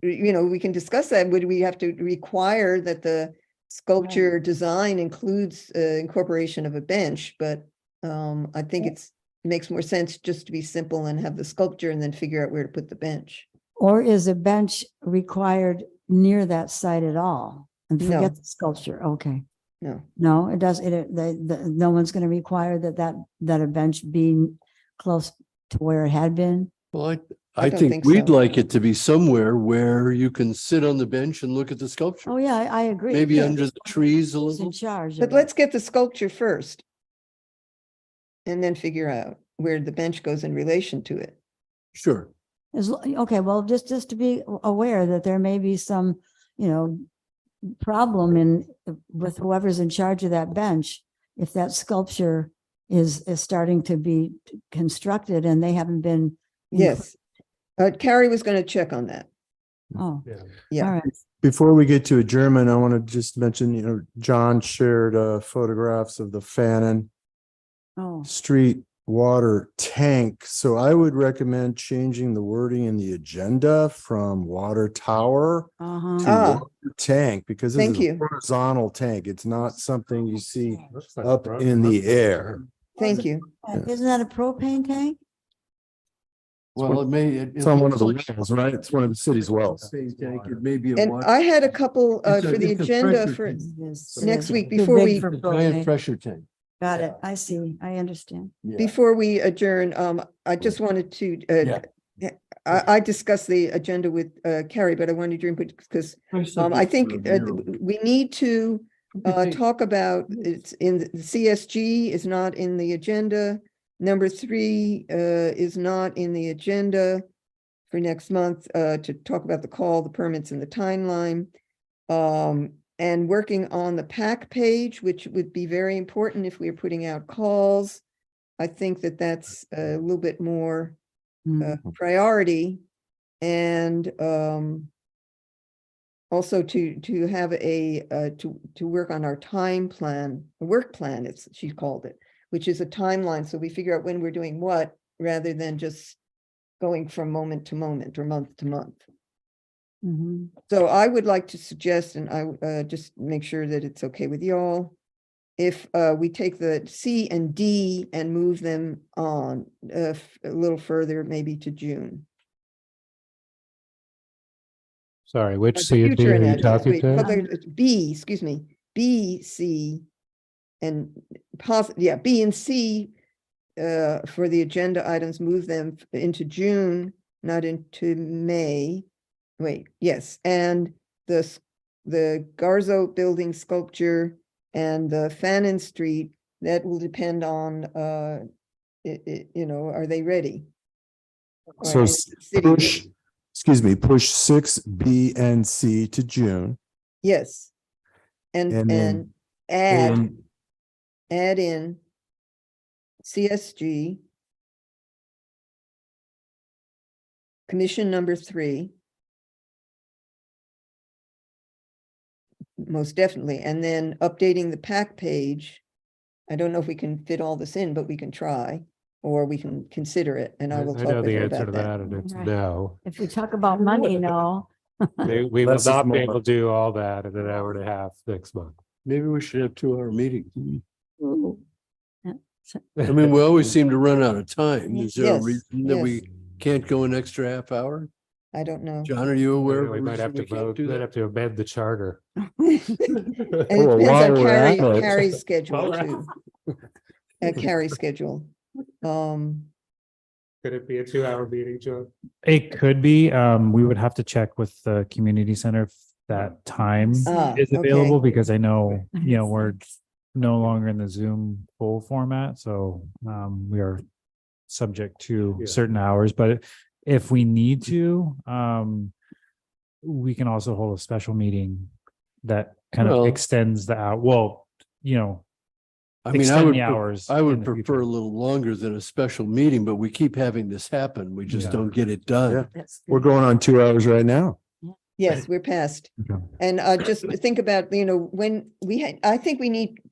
B: we can discuss that. Would we have to require that the sculpture design includes incorporation of a bench? But I think it makes more sense just to be simple and have the sculpture and then figure out where to put the bench.
I: or is a bench required near that site at all? And
B: No.
I: forget the sculpture, okay.
B: No,
I: No, it does, no one's gonna require that a bench be close to where it had been?
E: Well,
B: I
E: I
B: don't
E: think
B: think
E: we'd
B: so.
E: like it to be somewhere where you can sit on the bench and look at the sculpture.
I: Oh, yeah, I agree.
E: Maybe
I: Yeah.
E: under the trees a
I: Who's in
E: little.
I: charge
B: but
I: of it?
B: let's get the sculpture first. And then figure out where the bench goes in relation to it.
E: Sure.
I: Okay, well, just to be aware that there may be some, problem with whoever's in charge of that bench. If that sculpture is starting to be constructed and they haven't been.
B: Yes. Carrie was going to check on that.
I: Oh,
C: Yeah.
B: Yeah.
I: all right.
A: Before we get to adjournment, I want to just mention, John shared photographs of the Fannin
I: Oh,
A: Street water tank. So I would recommend changing the wording in the agenda from water tower
I: uh-huh.
A: to
B: Ah.
A: water tank, because this
B: Thank
A: is a
B: you.
A: horizontal tank. It's not something you see
C: Looks like
A: up
C: front-
A: in the air.
B: Thank you.
I: Isn't that a propane tank?
E: Well, it may.
A: It's on one of the wells, right? It's one of the city's wells.
E: It may be a
B: And
E: water.
B: I had a couple
E: It's a-
B: for the
E: it's a
B: agenda
E: pressure
B: for,
E: tank.
B: next week
I: Too
B: before
I: big
B: we-
I: for
E: It's a giant
I: propane.
E: pressure tank.
I: Got it. I see. I understand.
E: Yeah.
B: before we adjourn, I just wanted to, I discussed the agenda with Carrie, but I wanted your input because I think we need to talk about, it's in the CSG is not in the agenda. Number 3 is not in the agenda for next month to talk about the call, the permits and the timeline. And working on the PAC page, which would be very important if we are putting out calls. I think that that's a little bit more priority. And also to have a to work on our time plan, work plan, it's she called it, which is a timeline. So we figure out when we're doing what rather than just going from moment to moment or month to month.
I: Mhm.
B: So I would like to suggest, and I just make sure that it's okay with y'all. If we take the C and D and move them on a little further, maybe to June.
C: Sorry, which
B: The
C: C and D
B: future
C: are you
B: and
C: talking
B: wait,
C: to?
B: B, excuse me, B, C, and B and C for the agenda items, move them into June, not into May. Wait, yes, and the Garzo building sculpture and the Fannin Street, that will depend on, you know, are they ready?
A: So
B: Or
A: s-
B: city
A: push,
B: ready?
A: excuse me, push 6B and C to June.
B: Yes.
A: And
B: And
A: then
B: add in CSG. Commission number 3. Most definitely. And then updating the pack page. I don't know if we can fit all this in, but we can try, or we can consider it, and I will
C: I
B: talk
C: know
B: with
C: the
B: her
C: answer
B: about
C: to
B: that.
C: that, and it's
I: Right.
C: no.
I: If we talk about money, no.
C: We will
A: Less is
C: not be
A: more.
C: able to do all that in an hour and a half next month.
E: Maybe we should have 2-hour meetings.
I: Ooh. Yeah.
E: I mean, we always seem to run out of time. Is there a
B: Yes,
E: reason that
B: yes.
E: we can't go an extra half hour?
B: I don't know.
E: John, are you aware of a
C: We might
E: reason
C: have to
E: we can't
C: vote,
E: do
C: might
E: that?
C: have to amend the charter.
B: And it
A: Well,
B: depends
A: while
B: on
A: we're at it-
B: Carrie's schedule
C: While we're at
B: too. Carrie's schedule.
C: Could it be a 2-hour meeting, John?
D: It could be, we would have to check with the community center if that time
B: Ah,
D: is available,
B: okay.
D: because I know, you know, we're no longer in the Zoom full format, so we are subject to
C: Yeah.
D: certain hours, but if we need to, we can also hold a special meeting that kind
E: Well-
D: of extends the hour, well, you know,
E: I mean,
D: extend the hours
E: I
D: in
E: would
D: the
E: prefer
D: future.
E: a little longer than a special meeting, but we keep having this happen. We just
D: Yeah.
E: don't get it done.
I: That's
A: we're
I: good.
A: going on 2 hours right now.
B: Yes, we're past.
D: Okay.
B: And just think about, you know, when we had, I think we need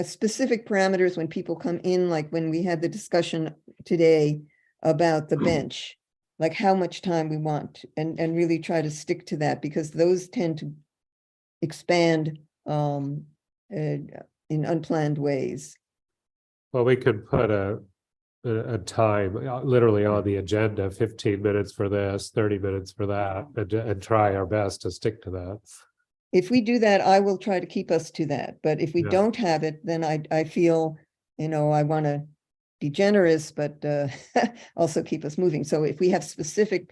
B: specific parameters when people come in, like when we had the discussion today about the bench, like how much time we want, and really try to stick to that, because those tend to expand in unplanned ways.
C: Well, we could put a time, literally on the agenda, 15 minutes for this, 30 minutes for that, and try our best to stick to that.
B: If we do that, I will try to keep us to that, but if we
C: Yeah.
B: don't have it, then I feel, you know, I want to be generous, but also keep us moving. So if we have specific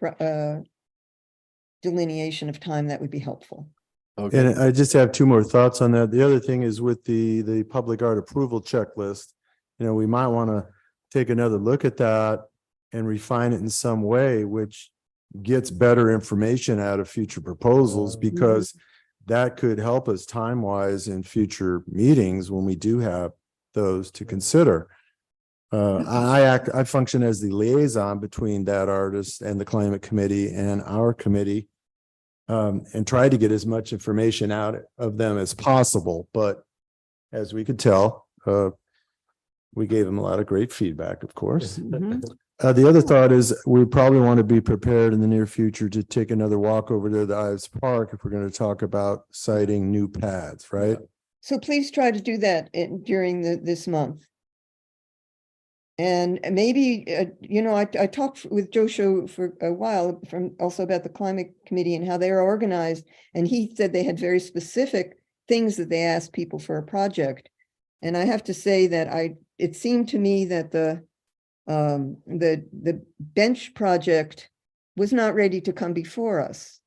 B: delineation of time, that would be helpful.
E: Okay.
A: And I just have 2 more thoughts on that. The other thing is with the public art approval checklist, you know, we might want to take another look at that and refine it in some way, which gets better information out of future proposals, because that could help us time-wise in future meetings when we do have those to consider. I function as the liaison between that artist and the climate committee and our committee, and try to get as much information out of them as possible. But as we could tell, we gave them a lot of great feedback, of course.
I: Mhm.
A: The other thought is we probably want to be prepared in the near future to take another walk over there to Ives Park if we're going to talk about citing new paths, right?
B: So please try to do that during this month. And maybe, you know, I talked with Joshua for a while also about the climate committee and how they are organized. And he said they had very specific things that they asked people for a project. And I have to say that it seemed to me that the bench project was not ready to come before us.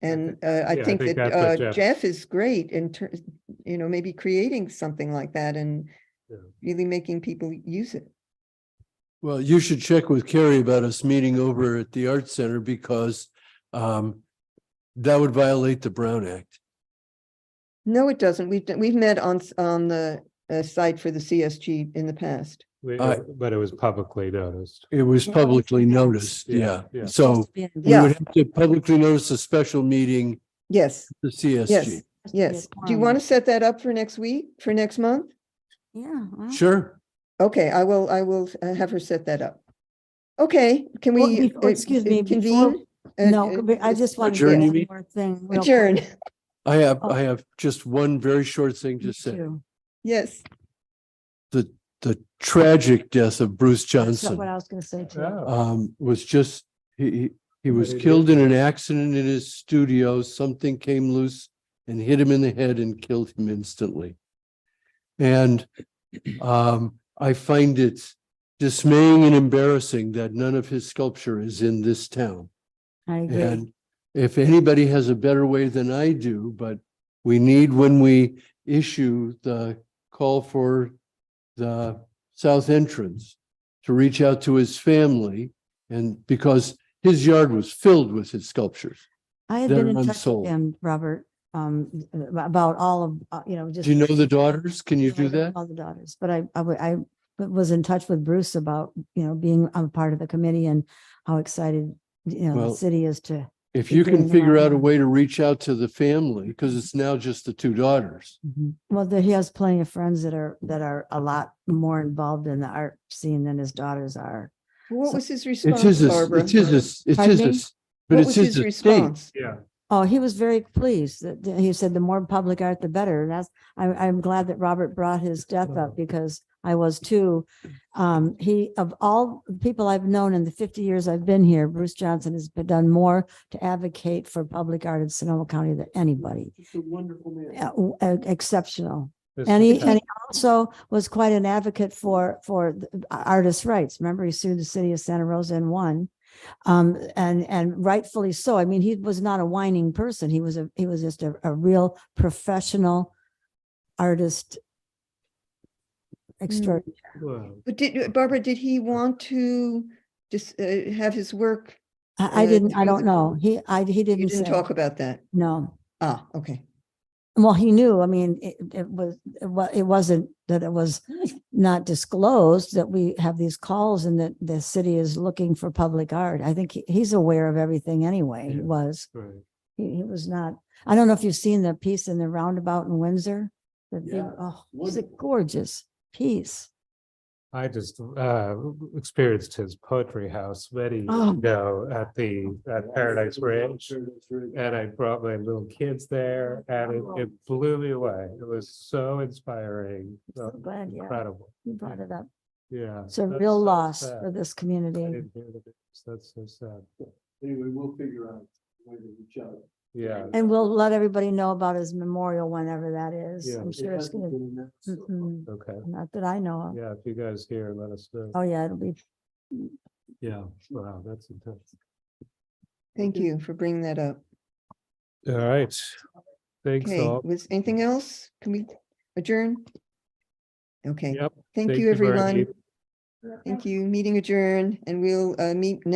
B: And I
C: yeah, I
B: think
C: think
B: that
C: that's what
B: Jeff is great in you know, maybe creating something like that and
C: Yeah.
B: really making people use it.
E: Well, you should check with Carrie about us meeting over at the Art Center, because that would violate the Brown Act.
B: No, it doesn't. We've met on the site for the CSG in the past.
C: But it was publicly noticed.
E: It was
I: Yeah,
E: publicly
I: yes.
E: noticed,
C: Yeah,
E: yeah.
C: yeah.
E: So
I: Supposed to be in
E: we
B: Yeah.
E: would have to publicly notice a special meeting,
B: Yes,
E: the CSG.
B: yes, yes. Do you want to set that up for next week, for next month?
I: Yeah. well,
E: Sure.
B: Okay, I will have her set that up. Okay, can
I: Well,
B: we
I: excuse me,
B: convene?
I: No, but I just want to
E: Adjourn,
I: say
E: you
I: one
E: mean?
I: more thing. real quick.
B: Adjourn.
I: Oh.
E: I have just one very short thing to
I: Me
E: say.
I: too.
B: Yes.
E: The tragic death of Bruce
I: That's
E: Johnson
I: what I was gonna say too.
C: Oh,
E: was just, he was
C: Somebody
E: killed
C: did.
E: in an accident in his studio. Something came loose and hit him in the head and killed him instantly. And I find it dismaying and embarrassing that none of his sculpture is in this town.
I: I agree.
E: And if anybody has a better way than I do, but we need, when we issue the call for the south entrance, to reach out to his family, and because his yard was filled with his sculptures.
I: I had
E: they're
I: been in touch
E: unsold.
I: with him, Robert, about all of, just.
E: Do you know the daughters? Can you
I: I
E: do
I: don't
E: that?
I: know the daughters, but I was in touch with Bruce about, being a part of the committee and how excited, the
E: Well,
I: city is to.
E: If
I: Be
E: you can
I: bringing them
E: figure out a
I: online.
E: way to reach out to the family, because it's now just the two daughters.
I: Well, he has plenty of friends that are a lot more involved in the art scene than his daughters are.
B: What
I: So-
B: was his
E: It's
B: response,
E: his,
B: Barbara?
E: it's his, it's
I: Pardon me?
E: his, but
B: What
E: it's
B: was
E: his
B: his
E: estate.
B: response?
C: yeah.
I: Oh, he was very pleased that he said the more public art, the better. And I'm glad that Robert brought his death up because I was too. He, of all the people I've known in the 50 years I've been here, Bruce Johnson has done more to advocate for public art in Sonoma County than anybody.
E: He's a wonderful man.
I: Exceptional.
C: This
I: And
C: is-
I: he also was quite an advocate for the artists' rights. Remember, he sued the city of Santa Rosa and won. And rightfully so. I mean, he was not a whining person. He was just a real professional artist extraordinary.
C: Wow.
B: But Barbara, did he want to just have his work?
I: I didn't, I
B: do
I: don't
B: the-
I: know. He
B: You
I: didn't
B: didn't
I: say.
B: talk about that.
I: No.
B: Ah, okay.
I: Well, he knew, I mean, it wasn't that it was not disclosed that we have these calls and that the city is looking for public art. I think he's aware of everything anyway. He
C: Yeah.
I: was,
C: Right.
I: he was not, I don't know if you've seen the piece in the roundabout in Windsor. The big,
E: Yeah,
I: oh, it's a
E: wonderful.
I: gorgeous piece.
C: I just experienced his poetry house many
I: Oh.
C: ago at Paradise Ridge. And I brought my little kids there and it blew me away. It was so inspiring. So
I: Glad, yeah,
C: incredible.
I: you brought it up.
C: Yeah.
I: It's a
C: that's
I: real
C: so
I: loss
C: sad.
I: for this
C: I
I: community.
C: didn't hear the news. That's so sad.
E: Anyway, we'll figure out a way to reach out.
C: Yeah.
I: And we'll let everybody know about his memorial whenever that is.
C: Yeah.
I: I'm sure it's gonna, mm-mm,
C: Okay.
I: not that I know of.
C: Yeah. If you guys hear, let us know.
I: Oh, yeah, it'll be,
C: Yeah. Wow. That's intense.
B: Thank you for bringing that up.
C: All right. Thanks
B: Okay,
C: all.
B: was anything else? Can we adjourn? Okay,
C: Yep.
B: thank you,
C: Bernie.
B: everyone. Thank you. Meeting adjourned, and we'll meet